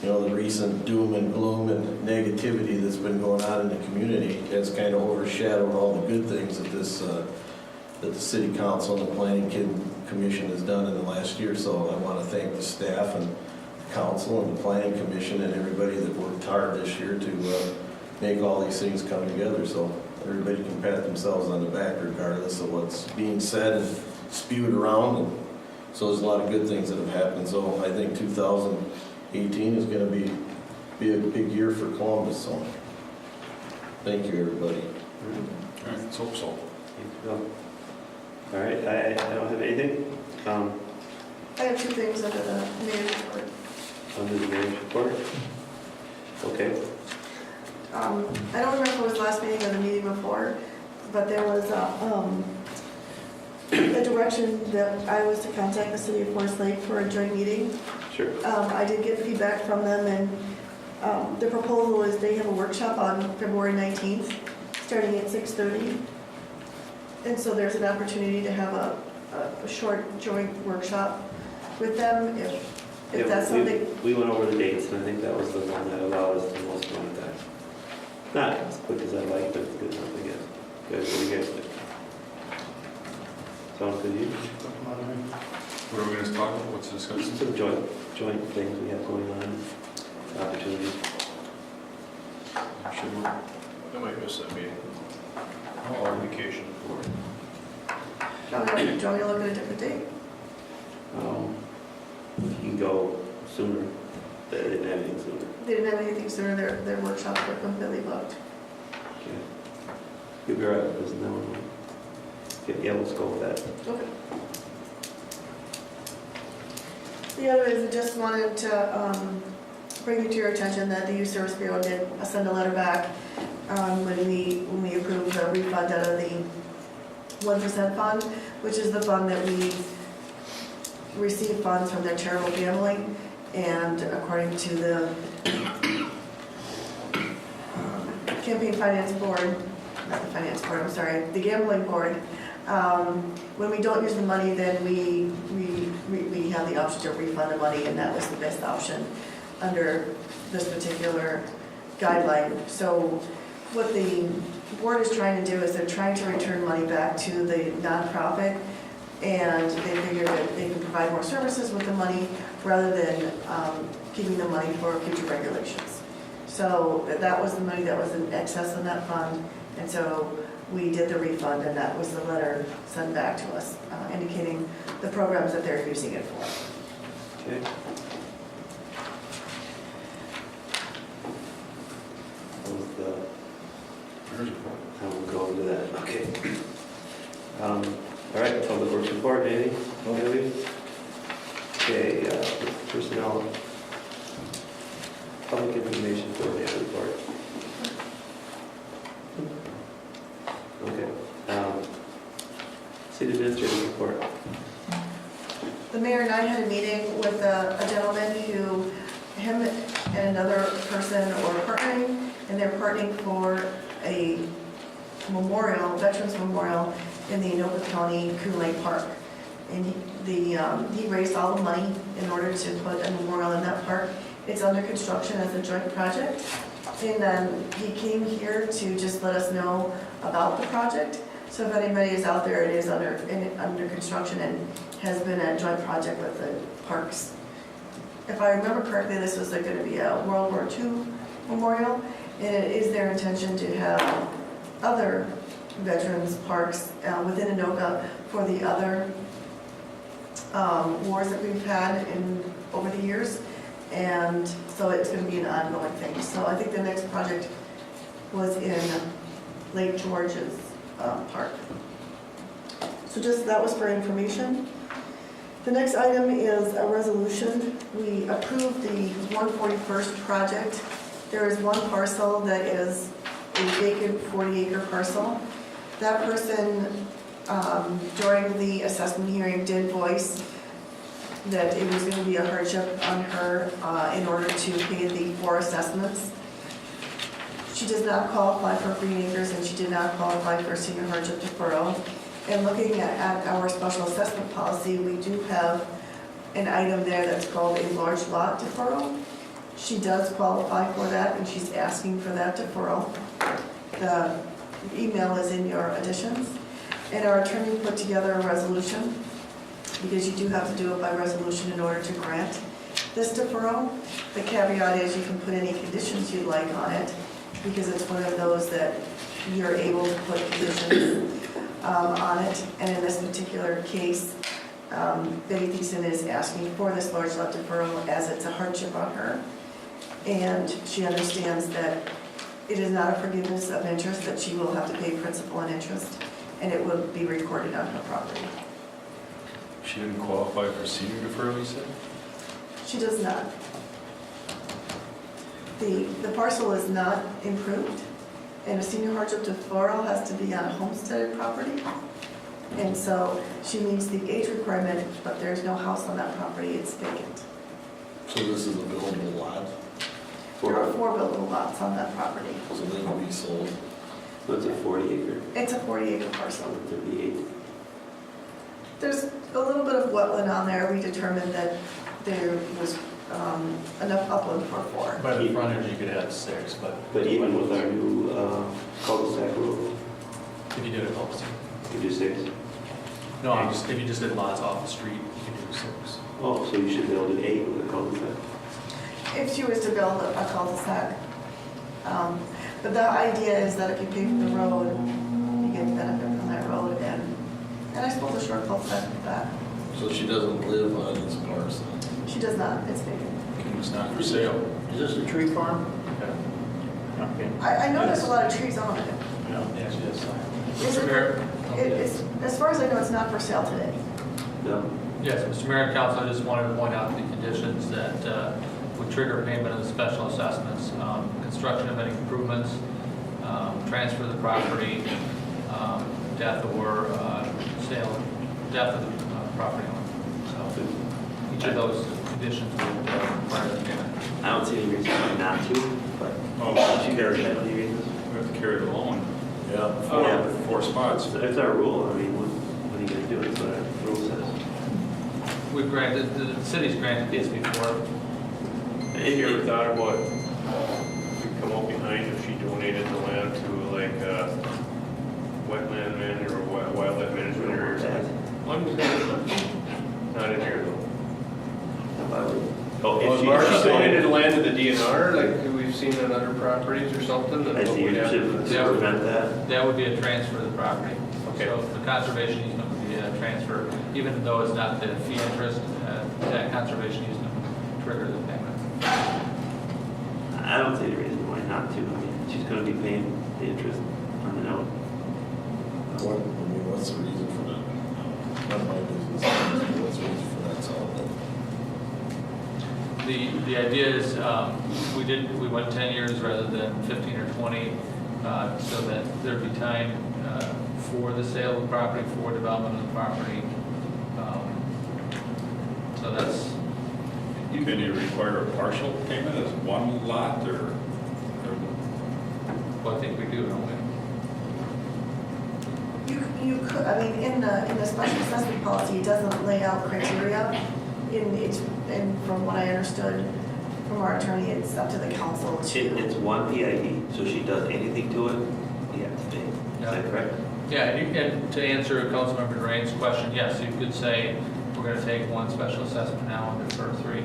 you know, the recent doom and gloom and negativity that's been going on in the community has kind of overshadowed all the good things that the city council and the planning commission has done in the last year. So I want to thank the staff and the council and the planning commission and everybody that worked hard this year to make all these things come together. So everybody can pat themselves on the back regardless of what's being said and spewed around. And so there's a lot of good things that have happened. So I think 2018 is going to be a big year for Columbus. So thank you, everybody. All right, let's hope so. All right, I don't have anything. I have 2 things under the mayor's report. Under the mayor's report. Okay. I don't remember if it was last meeting or the meeting before, but there was a direction that I was to contact the city of Forest Lake for a joint meeting. Sure. I did get feedback from them, and the proposal is they have a workshop on February 19th, starting at 6:30. And so there's an opportunity to have a short joint workshop with them if that's something. We went over the dates, and I think that was the one that allowed us the most amount of time. Not as quick as I like, but it's good enough, I guess. Good, what do you guys think? Sound good to you? What are we going to talk about? What's the discussion? Some joint things we have going on, opportunities. I might miss that meeting. I'm on vacation. Do you want me to look at a different date? You can go sooner. They didn't have anything sooner. They didn't have anything sooner, their workshops were completely booked. Okay. You'll be right with us now. Okay, yeah, let's go with that. Okay. The other is I just wanted to bring it to your attention that the Youth Service Bureau did send a letter back when we approved the refund out of the 1% fund, which is the fund that we receive funds from their charitable gambling. And according to the Campaign Finance Board, not the Finance Board, I'm sorry, the Gambling Board, when we don't use the money, then we have the option to refund the money, and that was the best option under this particular guideline. So what the board is trying to do is they're trying to return money back to the nonprofit, and they figure that they can provide more services with the money rather than keeping the money for future regulations. So that was the money that was in excess in that fund, and so we did the refund, and that was the letter sent back to us indicating the programs that they're using it for. Okay. I will go into that. Okay. All right, public works report, anything? Okay, personnel, public information coordinator report. Brian had a meeting with a gentleman who, him and another person were partnering, and they're partnering for a memorial, Veterans Memorial in the Anoka County Coon Lake Park. And he raised all the money in order to put a memorial in that park. It's under construction as a joint project. And he came here to just let us know about the project. So if anybody is out there, it is under construction and has been a joint project with the parks. If I remember correctly, this was going to be a World War II memorial, and it is their intention to have other veterans parks within Anoka for the other wars that we've had over the years. And so it's going to be an ongoing thing. So I think the next project was in Lake George's park. So just that was for information. The next item is a resolution. We approved the 141st project. There is one parcel that is a vacant 40-acre parcel. That person, during the assessment hearing, did voice that it was going to be a hardship on her in order to pay the 4 assessments. She does not qualify for green acres, and she did not qualify for senior hardship deferral. And looking at our special assessment policy, we do have an item there that's called a large lot deferral. She does qualify for that, and she's asking for that deferral. The email is in your additions. And our attorney put together a resolution, because you do have to do it by resolution in order to grant this deferral. The caveat is you can put any conditions you'd like on it, because it's one of those that you're able to put conditions on it. And in this particular case, Betty Thiessen is asking for this large lot deferral as it's a hardship on her. And she understands that it is not a forgiveness of interest, that she will have to pay principal and interest, and it will be recorded on her property. She didn't qualify for senior deferral, you said? She does not. The parcel is not improved, and a senior hardship deferral has to be on a homesteaded property. And so she meets the age requirement, but there's no house on that property, it's vacant. So this is a buildable lot, There are 4 buildable lots on that property. so they will be sold. So it's a 40-acre, It's a 40-acre parcel. 38. There's a little bit of wetland on there. We determined that there was enough upland for 4. By the frontage, you could have 6, But even with our new cul-de-sac rule, if you did a cul-de-sac. you do 6. No, if you just did lots off the street, you could do 6. Oh, so you should build an 8 with a cul-de-sac. If she was to build a cul-de-sac. But the idea is that if you pay for the road, you get benefit from that road, and I suppose a short cul-de-sac with that. So she doesn't live on this parcel. She does not, it's vacant. It's not for sale. Is this a tree farm? Okay. I know there's a lot of trees on it. Yeah, she does. Is Mr. it- Mayor? It's, as far as I know, it's not for sale today. No. Yes, Mr. Mayor and Council, I just wanted to point out the conditions that would trigger payment of the special assessments, construction of any improvements, transfer of the property, death or sale, death of the property owner. So each of those conditions would require the payment. I don't see any reason why not to, but Oh, she does have any reasons. we have to carry the loan. Yeah. Four spots. So that's our rule. I mean, what are you going to do? It's what our rule says. We've granted, the city's granted these before. Have you ever thought about, we'd come out behind if she donated the land to like wetland man or wildlife management area or something? Not in here though. Oh, If she donated land to the DNR, like we've seen on other properties or something, then I what see we'd you have should to prevent that. That would be a transfer of the property. Okay. So the conservation easement would be a transfer, even though it's not the fee interest, that conservation easement would trigger the payment. I don't see any reason why not to. I mean, she's going to be paying the interest on the note. What's the reason for that? Not my business. What's the reason for that selling? The idea is, we went 10 years rather than 15 or 20, so that there'd be time for the sale of the property, for development of the property. So So that's, Can you require a partial payment as one lot, or what I think we do, don't we? You could, I mean, in the special assessment policy, it doesn't lay out criteria. And from what I understood from our attorney, it's up to the council to. It's one PID, so she does anything to it, you have to pay. Is that correct? Yeah, and to answer Councilmember Drain's question, yes, you could say, we're gonna take one special assessment now and defer 3.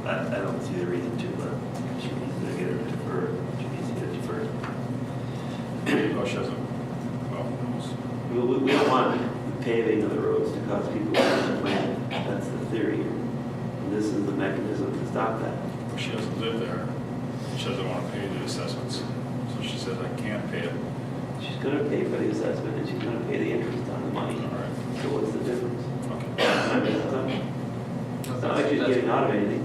I don't see the reason to, but she needs to get it deferred, she needs to get it deferred. oh, she doesn't, well, who knows? We don't want paving of the roads to cause people to complain. That's the theory here. And this is the mechanism to stop that. She doesn't live there. She doesn't want to pay the assessments. So she says, I can't pay it. She's gonna pay for the assessment and she's gonna pay the interest on the money. All right. So what's the difference? Okay. It's not like she's getting out of anything.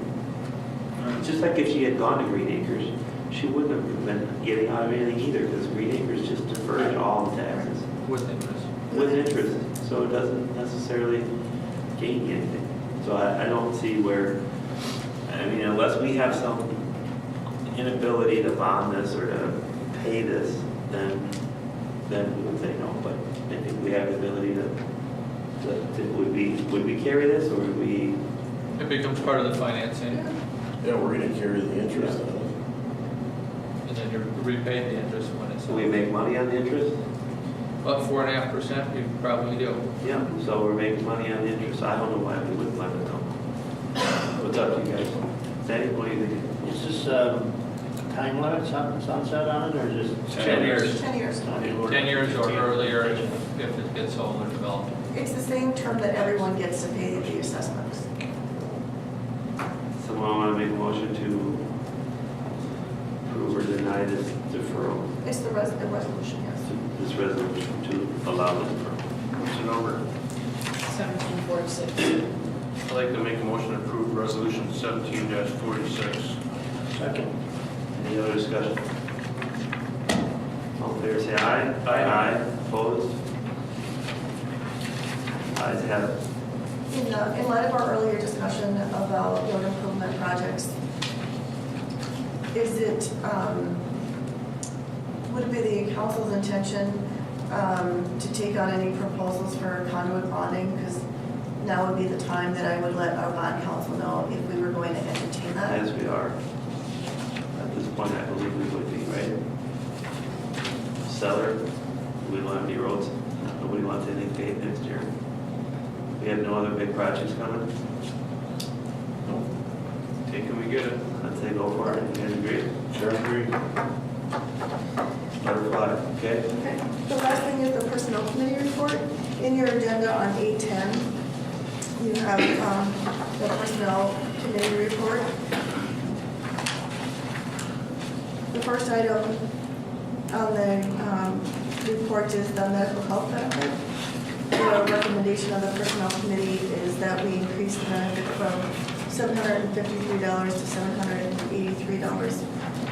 It's just like if she had gone to Green Acres, she wouldn't have been getting out of anything either, because Green Acres just deferred all the taxes With interest. with interest, so it doesn't necessarily gain you anything. So I don't see where, I mean, unless we have some inability to bond this or to pay this, then we would say no, but I think we have the ability would we carry this, or would we? It becomes part of the financing, Yeah, we're gonna carry the interest on it. and then you repay the interest when it's. Do we make money on the interest? About 4.5%, you probably do. Yeah, so we're making money on the interest. I don't know why we wouldn't let it go. What's up, you guys? Sandy, what do you think? Is this time limit, sunset on it, or is it? 10 years. 10 years. 10 years or earlier if it gets sold or developed. It's the same term that everyone gets to pay the assessments. Someone want to make a motion to approve or deny this deferral, It's the resolution, yes. this resolution to allow the deferral? Motion over. 1746. I'd like to make a motion to approve resolution 17-46. Second. Any other discussion? All in favor, say aye. Aye. Opposed? Ayes have it. In light of our earlier discussion about road improvement projects, is it, would it be the council's intention to take on any proposals for conduit bonding? Because now would be the time that I would let our bond council know if we were going to entertain that. As we are. At this point, I believe we would be, right? Seller, we don't have any roads. Nobody wants anything paved next year. We have no other big projects coming. Take it, we get it. I'd say go for it. You guys agree? Sure, agree. Butterfly, okay? Okay. The last thing is the personnel committee report. In your agenda on 810, you have the personnel committee report. The first item on the report is the medical health benefit. The recommendation of the personnel committee is that we increase the benefit from $753 to $783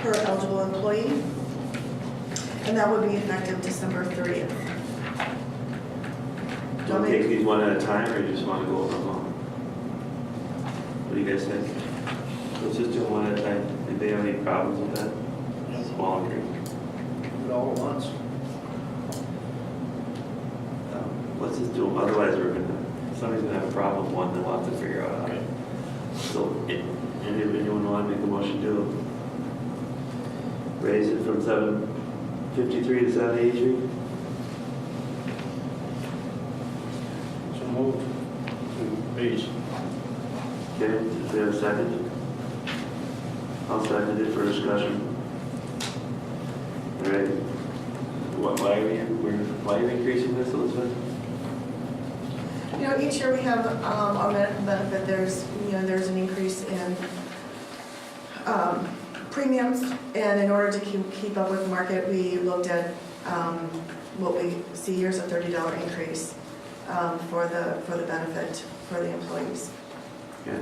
per eligible employee. And that would be effective December 30th. Do you want to take these one at a time, or you just want to go over them all? What do you guys think? Let's just do them one at a time. Anybody have any problems with that? Small agree. Do it all at once. Let's just do them, otherwise we're gonna, somebody's gonna have a problem with one, then we'll have to figure out how to. So, anyone want to make a motion to raise it from 753 to 783? So moved. Please. Okay, is there a second? I'll second it for discussion. All right. Why are you increasing this, Elizabeth? You know, each year we have our medical benefit, there's an increase in premiums, and in order to keep up with the market, we looked at what we see here is a $30 increase for the benefit for the employees. Okay.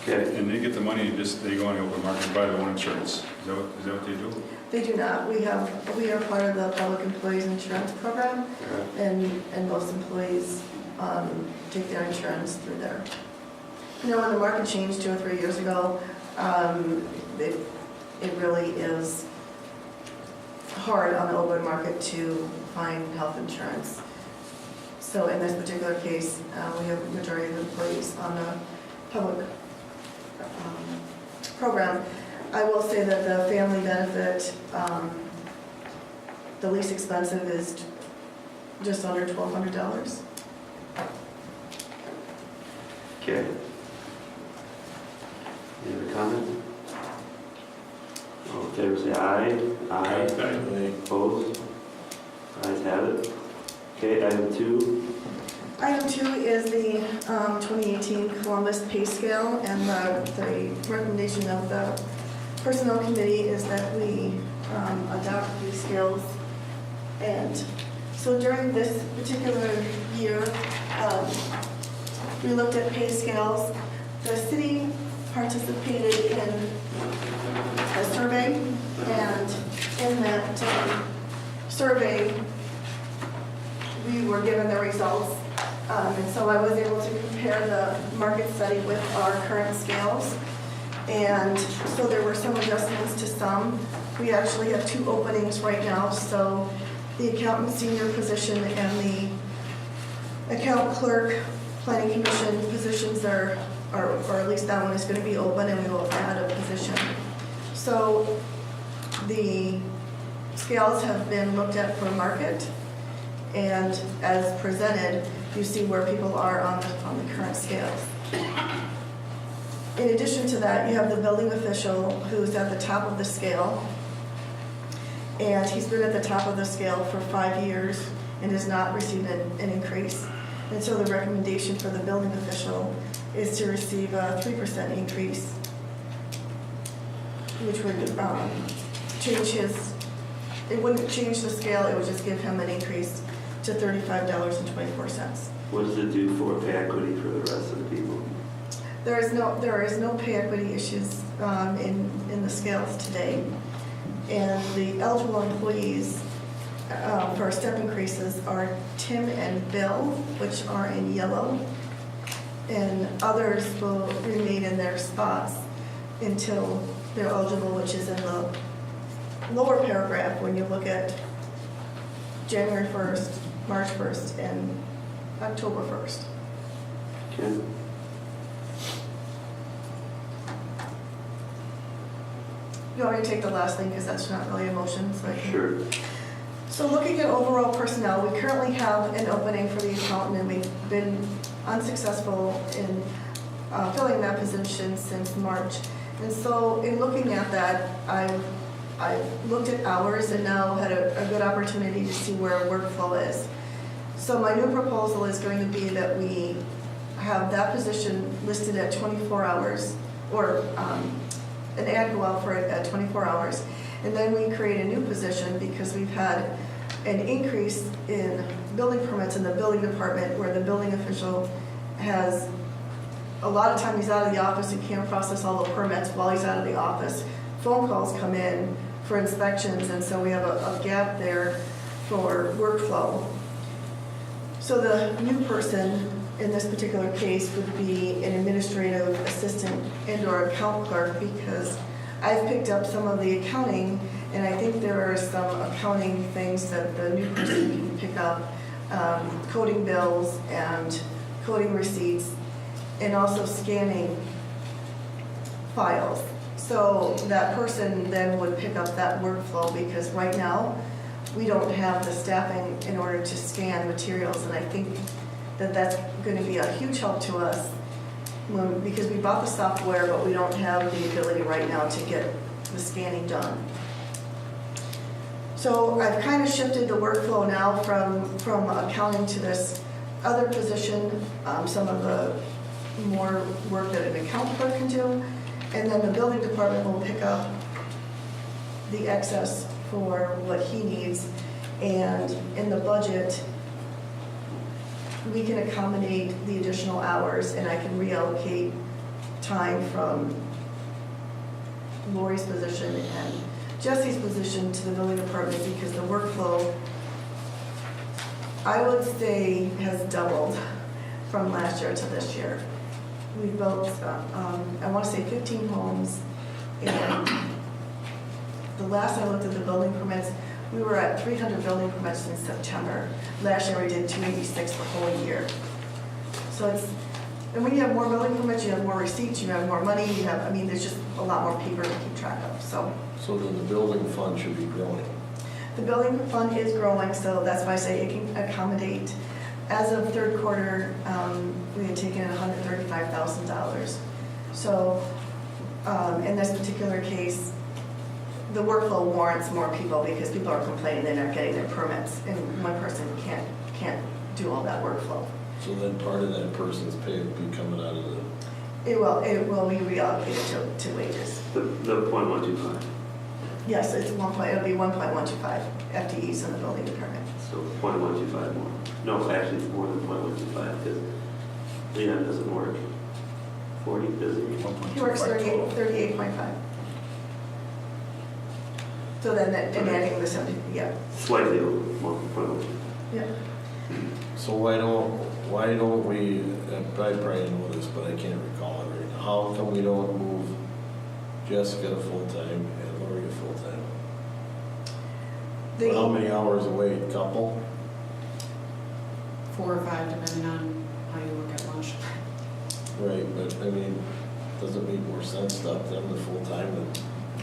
Okay. And they get the money and just, they go on the open market and buy their own insurance. Is that what they do? They do not. We are part of the Public Employees Insurance Program, and most employees take their insurance through there. You know, when the market changed 2 or 3 years ago, it really is hard on the open market to find health insurance. So in this particular case, we have a majority of employees on the public program. I will say that the family benefit, the least expensive is just under $1,200. Okay. Any other comment? All in favor say aye. Aye. Opposed? Ayes have it. Okay, item 2. Item 2 is the 2018 Columbus Pay Scale, and the recommendation of the Personnel Committee is that we adopt these scales. And so during this particular year, we looked at pay scales. The city participated in a survey, and in that survey, we were given the results. And so I was able to compare the market study with our current scales. And so there were some adjustments to some. We actually have 2 openings right now. So the accountant senior position and the account clerk planning commission positions are, or at least that one is going to be open, and we will add a position. So the scales have been looked at for market, and as presented, you see where people are on the current scales. In addition to that, you have the building official who's at the top of the scale, and he's been at the top of the scale for 5 years and has not received an increase. And so the recommendation for the building official is to receive a 3% increase, which would change it wouldn't change the scale, it would just give him an increase to $35.24. What does it do for pay equity for the rest of the people? There is no pay equity issues in the scales today. And the eligible employees for step increases are Tim and Bill, which are in yellow. And others will remain in their spots until they're eligible, which is in the lower paragraph when you look at January 1st, March 1st, and October 1st. Okay. You want me to take the last thing because that's not really a motion, so I can. Sure. So looking at overall personnel, we currently have an opening for the accountant, and we've been unsuccessful in filling that position since March. And so in looking at that, I've looked at hours and now had a good opportunity to see where our workflow is. So my new proposal is going to be that we have that position listed at 24 hours, or an ad go out for it at 24 hours. And then we create a new position because we've had an increase in building permits in the building department, where the building official has a lot of time he's out of the office and can't process all the permits while he's out of the office. Phone calls come in for inspections, and so we have a gap there for workflow. So the new person in this particular case would be an administrative assistant and/or account clerk, because I've picked up some of the accounting, and I think there are some accounting things that the new person can pick up, coding bills and coding receipts, and also scanning files. So that person then would pick up that workflow, because right now we don't have the staffing in order to scan materials, and I think that that's going to be a huge help to us because we bought the software, but we don't have the ability right now to get the scanning done. So I've kind of shifted the workflow now from accounting to this other position, some of the more work that an account clerk can do, and then the building department will pick up the excess for what he needs. And in the budget, we can accommodate the additional hours, and I can reallocate time from Lori's position and Jesse's position to the building department because the workflow, I would say, has doubled from last year to this year. We built, I want to say 15 homes, and the last I looked at the building permits, we were at 300 building permits in September. Last year we did 286 the whole year. So it's, and when you have more building permits, you have more receipts, you have more money, you have, I mean, there's just a lot more paper to keep track of, so. So then the building fund should be growing. The building fund is growing, so that's why I say it can accommodate. As of third quarter, we had taken in $135,000. So in this particular case, the workflow warrants more people because people are complaining they're not getting their permits, and one person can't do all that workflow. So then part of that person's pay will be coming out of the, It will be reallocated to wages. The .125, Yes, it's it'll be 1.125 FTEs in the building department. so .125 more. No, actually it's more than .125 because Leon doesn't work 40, does he? He works 38.5. So then and adding the 70, yeah. Slightly over 1.1. Yeah. so why don't we, I probably know this, but I can't recall it right now. How come we don't move Jessica to full-time and Lori to full-time? How many hours away, couple? 4 or 5, depending on how you look at lunch. Right, but I mean, does it make more sense to up them to full-time than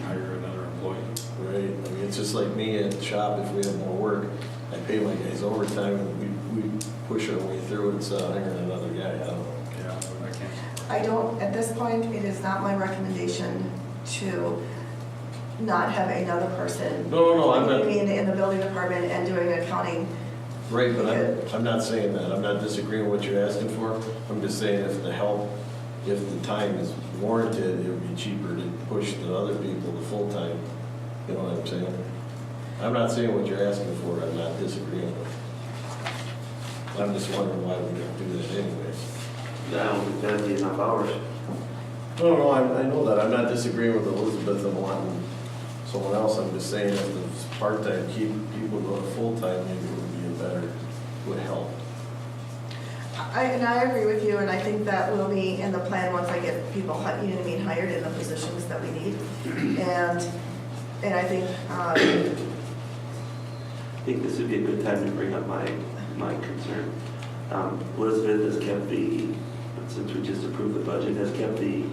Hire another employee. right? I mean, it's just like me at the shop, if we have more work, I pay my guys overtime and we push our way through it instead of hiring another guy, I don't know. Yeah, I can't. I don't, at this point, it is not my recommendation to not have another person. No, I'm not. In the building department and doing accounting. Right, but I'm not saying that, I'm not disagreeing with what you're asking for, I'm just saying if the help, if the time is warranted, it would be cheaper to push the other people to full-time, you know what I'm saying? I'm not saying what you're asking for, I'm not disagreeing with. I'm just wondering why we don't do that anyways. I don't think that'd be enough hours. No, I know that, I'm not disagreeing with Elizabeth and wanting someone else, I'm just saying if it's part-time, keep people go to full-time, maybe it would be a better, would help. And I agree with you, and I think that will be in the plan once I get people, hired in the positions that we need. And I think, I think this would be a good time to bring up my concern. Elizabeth has kept since we just approved the budget, has kept the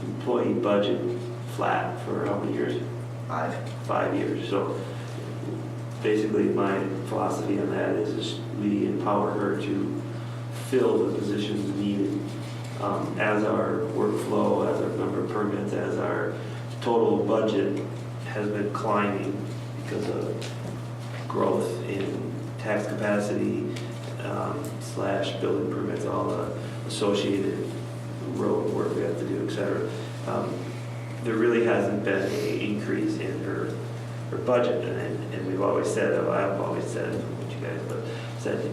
employee budget flat for how many years? 5. 5 years. So basically my philosophy on that is we empower her to fill the positions needed. As our workflow, as our number of permits, as our total budget has been climbing because of growth in tax capacity, / building permits, all the associated road work we have to do, et cetera. There really hasn't been an increase in her budget, and we've always said, I've always said, what you guys, but said,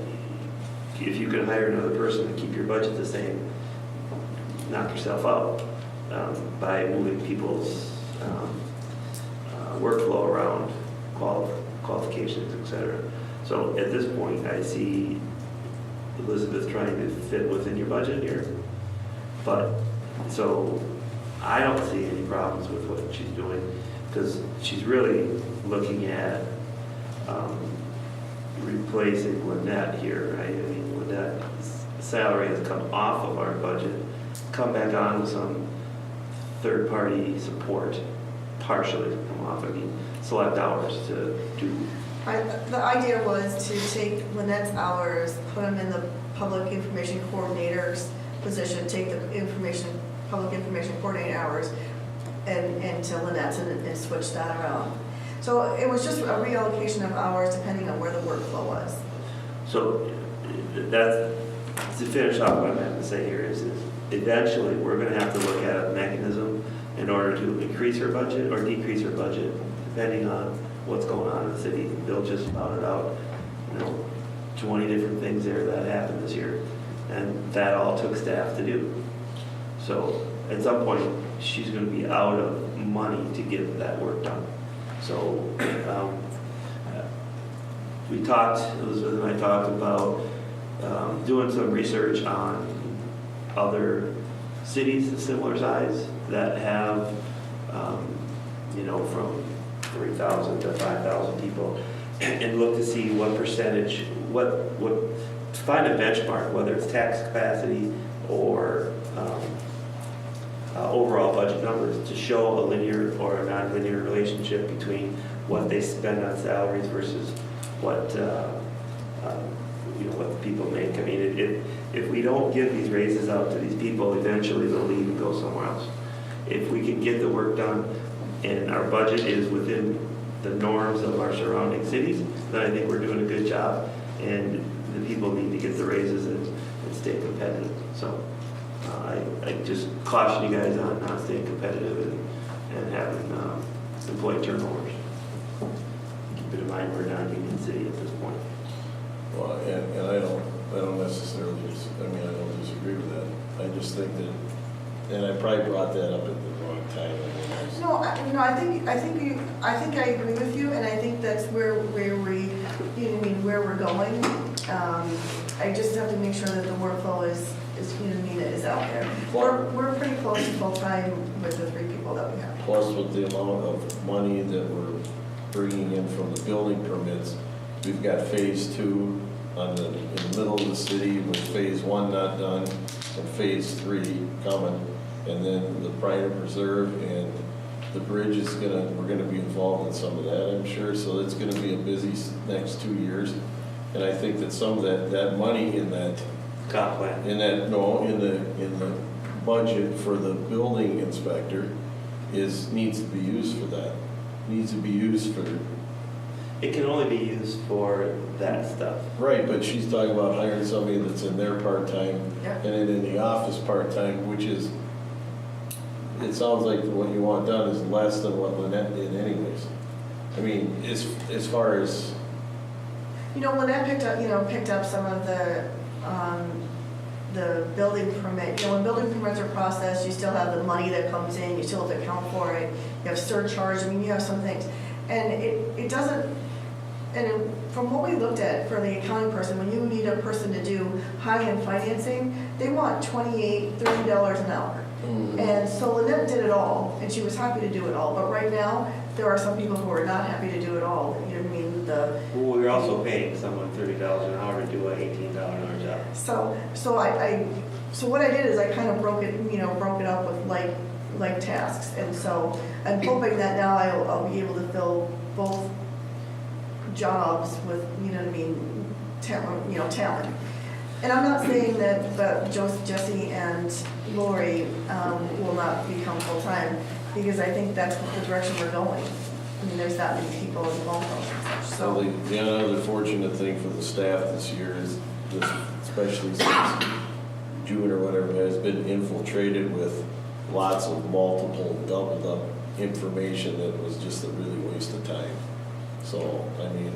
if you can hire another person and keep your budget the same, knock yourself out by moving people's workflow around, qualifications, et cetera. So at this point, I see Elizabeth trying to fit within your budget here. But, so I don't see any problems with what she's doing because she's really looking at replacing Lynette here, right? I mean, Lynette's salary has come off of our budget, come back on with some third-party support, partially come off, I mean, select hours to do. The idea was to take Lynette's hours, put them in the public information coordinator's position, take the public information coordinator hours and to Lynette's and switch that around. So it was just a reallocation of hours depending on where the workflow was. So that's, to finish off what I'm having to say here is eventually we're going to have to look at a mechanism in order to increase her budget or decrease her budget, depending on what's going on in the city. Bill just found it out, 20 different things there that happened this year, and that all took staff to do. So at some point, she's gonna be out of money to get that work done. So, we talked, Elizabeth and I talked about doing some research on other cities of similar size that have, from 3,000 to 5,000 people, and look to see what percentage, to find a benchmark, whether it's tax capacity or overall budget numbers, to show a linear or a non-linear relationship between what they spend on salaries versus what the people make. I mean, if we don't give these raises out to these people, eventually they'll leave and go somewhere else. If we can get the work done and our budget is within the norms of our surrounding cities, then I think we're doing a good job, and the people need to get the raises and stay competitive. So I just caution you guys on not staying competitive and having employee turnovers. Keep it in mind, we're not a union city at this point. Well, and I don't necessarily, I don't disagree with that. I just think that, and I probably brought that up at the wrong time. No, I think I agree with you, and I think that's where we're going. I just have to make sure that the workflow is out there. We're pretty close to full time with the 3 people that we have. Plus with the amount of money that we're bringing in from the building permits, we've got phase 2 in the middle of the city with phase 1 not done and phase 3 coming. And then the Bryant Preserve and the bridge is we're gonna be involved in some of that, I'm sure. So it's gonna be a busy next 2 years. And I think that some of that money in that Comp plan. in the budget for the building inspector needs to be used for that. Needs to be used for. It can only be used for that stuff. Right, but she's talking about hiring somebody that's in there part-time Yeah. and then in the office part-time, which is, it sounds like what you want done is less than what Lynette did anyways. I mean, as far as. Lynette picked up some of the building permit. When building permits are processed, you still have the money that comes in, you still have to account for it, you have surcharge, you have some things. And it doesn't, and from what we looked at for the accounting person, when you need a person to do high-end financing, they want $28, $30 an hour. Mm-hmm. And so Lynette did it all, and she was happy to do it all. But right now, there are some people who are not happy to do it all. You know what I mean? Well, we're also paying someone $30 an hour to do an $18 an hour job. So what I did is I kind of broke it up with like tasks. And so I'm hoping that now I'll be able to fill both jobs with, talent. And I'm not saying that Jesse and Lori will not become full-time, because I think that's the direction we're going. I mean, there's that many people involved and such, so. The other fortunate thing for the staff this year is, especially since June or whatever, has been infiltrated with lots of multiple doubled up information that was just a really waste of time. So, I mean,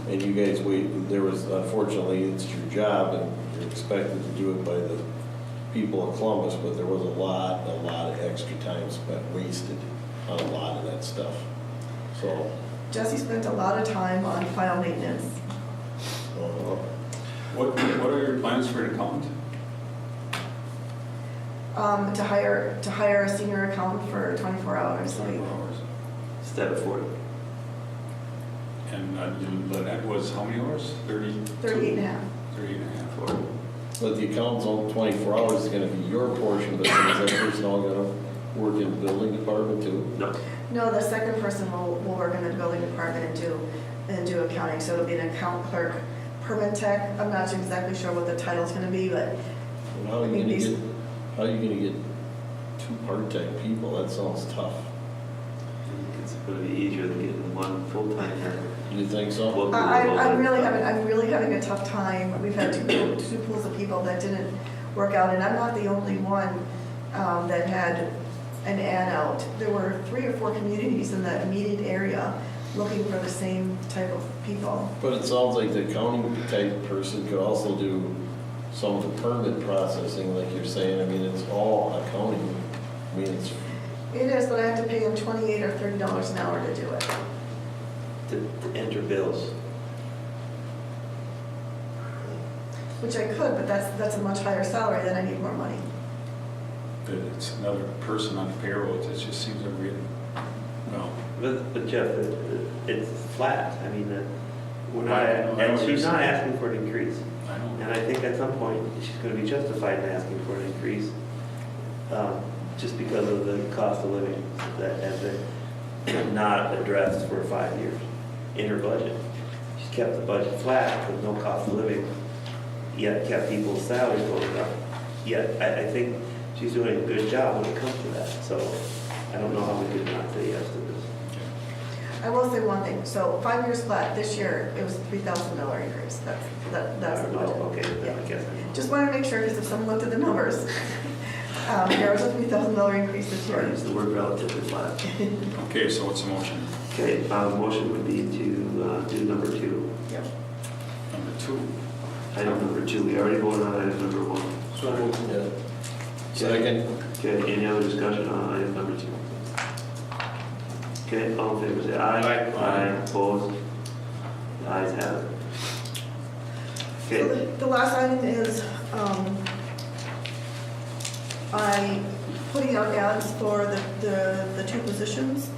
and you guys unfortunately, it's your job and you're expected to do it by the people of Columbus, but there was a lot of extra time spent wasted on a lot of that stuff. So. Jesse spent a lot of time on file maintenance. What are your plans for an accountant? To hire a senior accountant for 24 hours a week. 24 hours. Instead of 40. And Lynette was how many hours? 38 and a half. 38 and a half. 40. But the accountant's on 24 hours is gonna be your portion of it, is that person all gonna work in the building department too? No. No, the second person will work in the building department and do accounting, so it'll be an account clerk, permit tech. I'm not exactly sure what the title's gonna be, but How are you gonna get 2 part-time people? That sounds tough. It's going to be easier than getting one full-timer. Do you think so? I'm really having a tough time. We've had two pools of people that didn't work out, and I'm not the only one that had an ad out. There were 3 or 4 communities in the immediate area looking for the same type of people. But it sounds like the accounting type person could also do some of the permit processing, like you're saying, I mean, it's all accounting. I mean, it's, It is, but I have to pay them $28 or $30 an hour to do it. To enter bills. Which I could, but that's a much higher salary, then I need more money. But it's another person on the payroll, it just seems like really, well, But Jeff, it's flat. I mean, we're I not, know, I know and what she's you're not saying. asking for an increase. I know. And I think at some point, she's going to be justified in asking for an increase, just because of the cost of living that has been not addressed for 5 years in her budget. She's kept the budget flat with no cost of living, yet kept people's salaries going up. Yet I think she's doing a good job when it comes to that. So I don't know how we could not say yes to this. I will say one thing, so 5 years flat, this year, it was a $3,000 increase, that's the budget. Okay, then Yeah. I guess. Just want to make sure, because if someone looked at the numbers, there was a $3,000 increase this Sorry, year. use the word relatively flat. Okay, so what's the motion? Okay, motion would be to do number 2. Yep. Number 2. Item number 2, we already voted on item number 1. yeah. Second. Okay, any other discussion on item number 2? Okay, all in favor say aye. Aye. Opposed? The ayes have it. So Okay, the last item is, I putting out ads for the 2 positions.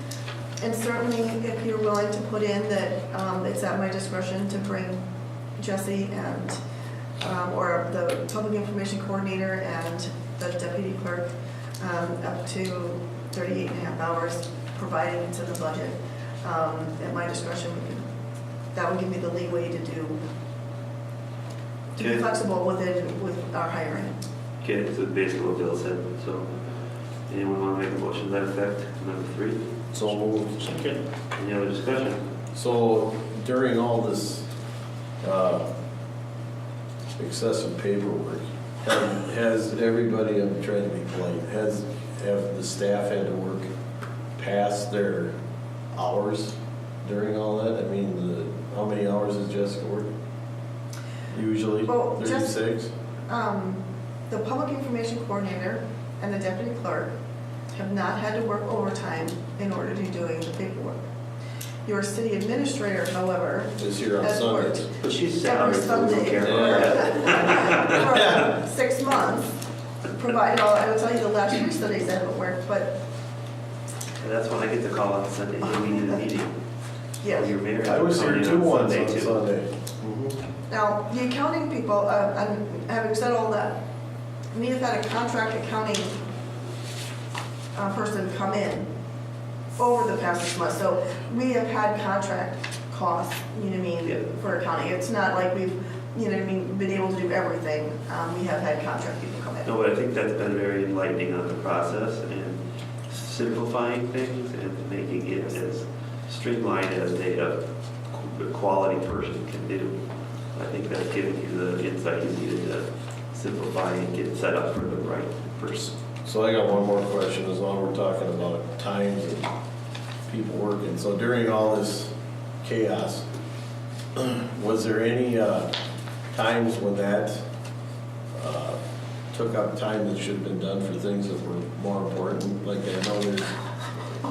And certainly, if you're willing to put in that it's at my discretion to bring Jesse and, or the public information coordinator and the deputy clerk up to 38 and a half hours provided into the budget. At my discretion, that would give me the leeway to be Okay. flexible with our hiring. okay, so basically what Bill said, so anyone want to make a motion to that effect? Number 3, So moved. Second. any other discussion? So during all this excessive paperwork, has everybody, I'm trying to be polite, have the staff had to work past their hours during all that? I mean, how many hours does Jessica work? Usually Well, just- 36? The public information coordinator and the deputy clerk have not had to work overtime in order to be doing the paperwork. Your city administrator, however, This year on has worked Sundays? But she's every salaried, so we don't Sunday care about that. for 6 months, provided all, I will tell you the last 3 Sundays I haven't worked, but And that's when I get the call on Sunday, hey, we need a meeting. yeah. You're married. I was here Calling in 2 on ones on too. Sunday. Now, the accounting people, having said all that, we have had a contract accounting person come in over the past 6 months. So we have had contract costs, you know what I Yeah. mean, for accounting. It's not like we've, you know what I mean, been able to do everything. We have had contract people come in. No, but I think that's been very enlightening on the process and simplifying things and making it as streamlined as a quality person can do. I think that's giving you the insight you needed to simplify and get set up for the right person. So I got one more question, as long as we're talking about times and people working. So during all this chaos, was there any times when that took up time that should have been done for things that were more important? Like I know there's,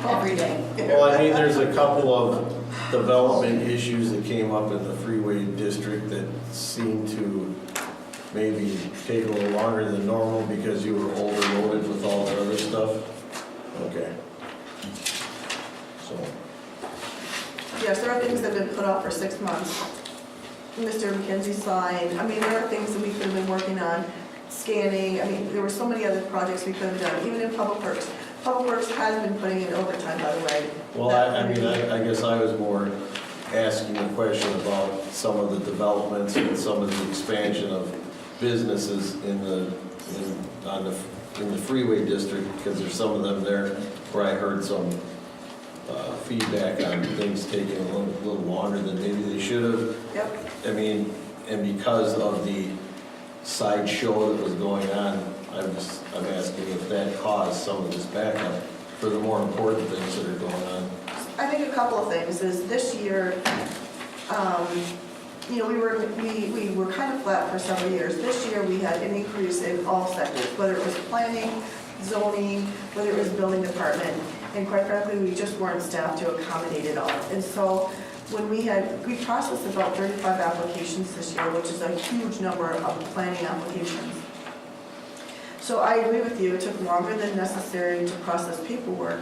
Every day. well, I mean, there's a couple of development issues that came up in the Freeway District that seemed to maybe take a little longer than normal because you were overloaded with all that other stuff? Okay. So, Yes, there are things that have been put off for 6 months. Mr. McKenzie signed, I mean, there are things that we could have been working on, scanning, I mean, there were so many other projects we could have done, even in Public Works. Public Works has been putting in overtime, by the way. well, I mean, I guess I was more asking a question about some of the developments and some of the expansion of businesses in the Freeway District, because there's some of them there where I heard some feedback on things taking a little longer than maybe they should have. Yep. I mean, and because of the sideshow that was going on, I'm asking if that caused some of this backup for the more important things that are going on. I think a couple of things is this year, you know, we were kind of flat for several years. This year, we had an increase in all sectors, whether it was planning, zoning, whether it was building department. And quite frankly, we just weren't staffed to accommodate it all. And so when we processed about 35 applications this year, which is a huge number of planning applications. So I agree with you, it took longer than necessary to process paperwork.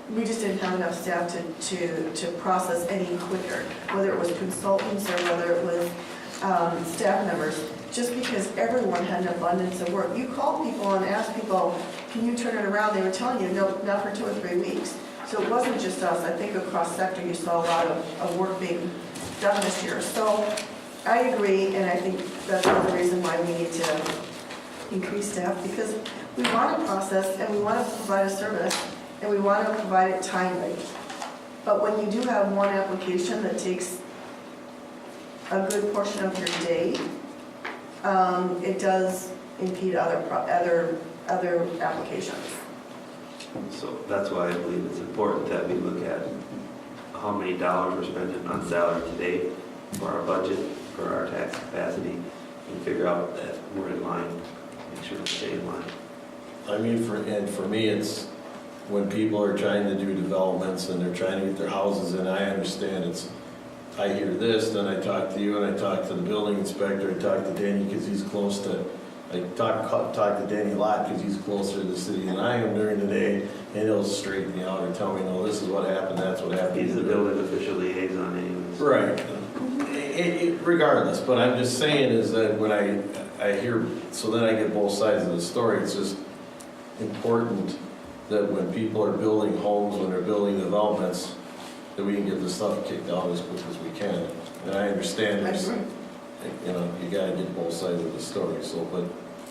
We just didn't have enough staff to process any quicker, whether it was consultants or whether it was staff members, just because everyone had an abundance of work. You called people and asked people, can you turn it around? They were telling you, no, not for 2 or 3 weeks. So it wasn't just us. I think across sector you saw a lot of work being done this year. So I agree, and I think that's another reason why we need to increase staff, because we want to process and we want to provide a service and we want to provide it timely. But when you do have one application that takes a good portion of your day, it does impede other applications. So that's why I believe it's important that we look at how many dollars we're spending on salary today for our budget, for our tax capacity, and figure out that we're in line, make sure we stay in line. I mean, for me, it's when people are trying to do developments and they're trying to get their houses in, I understand I hear this, then I talk to you and I talk to the building inspector, I talk to Danny because he's close to, I talk to Danny a lot because he's closer to the city than I am during the day, and he'll straighten me out or tell me, no, this is what happened, that's what happened. He's the building official liaison anyways. Right. Regardless, but I'm just saying is that when I hear, so then I get both sides of the story, it's just important that when people are building homes, when they're building developments, that we can get the stuff kicked out as quick as we can. And I understand there's, you know, you gotta get both sides of the story, so,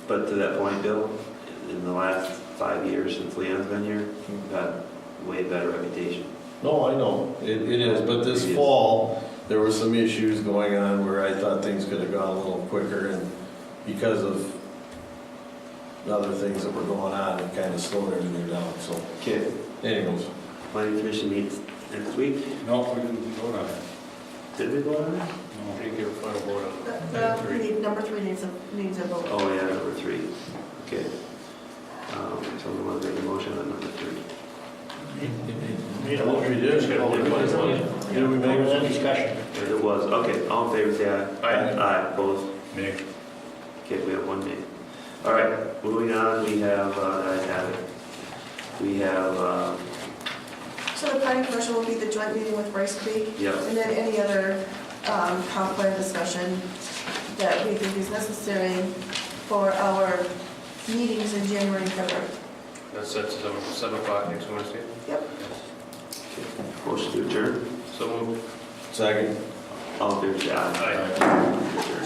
But to that point, Bill, in the last 5 years since Leon's been here, we've got way better reputation. no, I know, it is, but this fall, there were some issues going on where I thought things could have gone a little quicker, and because of other things that were going on, it kind of slowed everything down, so. Okay. Anyways. Planning Commission meets next week. No, we didn't vote on it. Did we go on that? No. Didn't get a final vote on it. Number 3 needs a vote. Oh, yeah, number 3. Okay. Someone want to make a motion on number 3? Need a motion. We did. Yeah, we made a discussion. Yes, it was. Okay, all in favor, say aye. Aye. Aye, opposed? Nay. Okay, we have 1 nay. All right, moving on, we have, I have it. We have, So the planning commission will be the joint meeting with Rice Creek, yep, and then any other comp plan discussion that we think is necessary for our meetings in January and February. That's at 7 o'clock next Wednesday. Yep. motion to adjourn. So moved. Second. All in favor, say aye. Aye. Adjourn.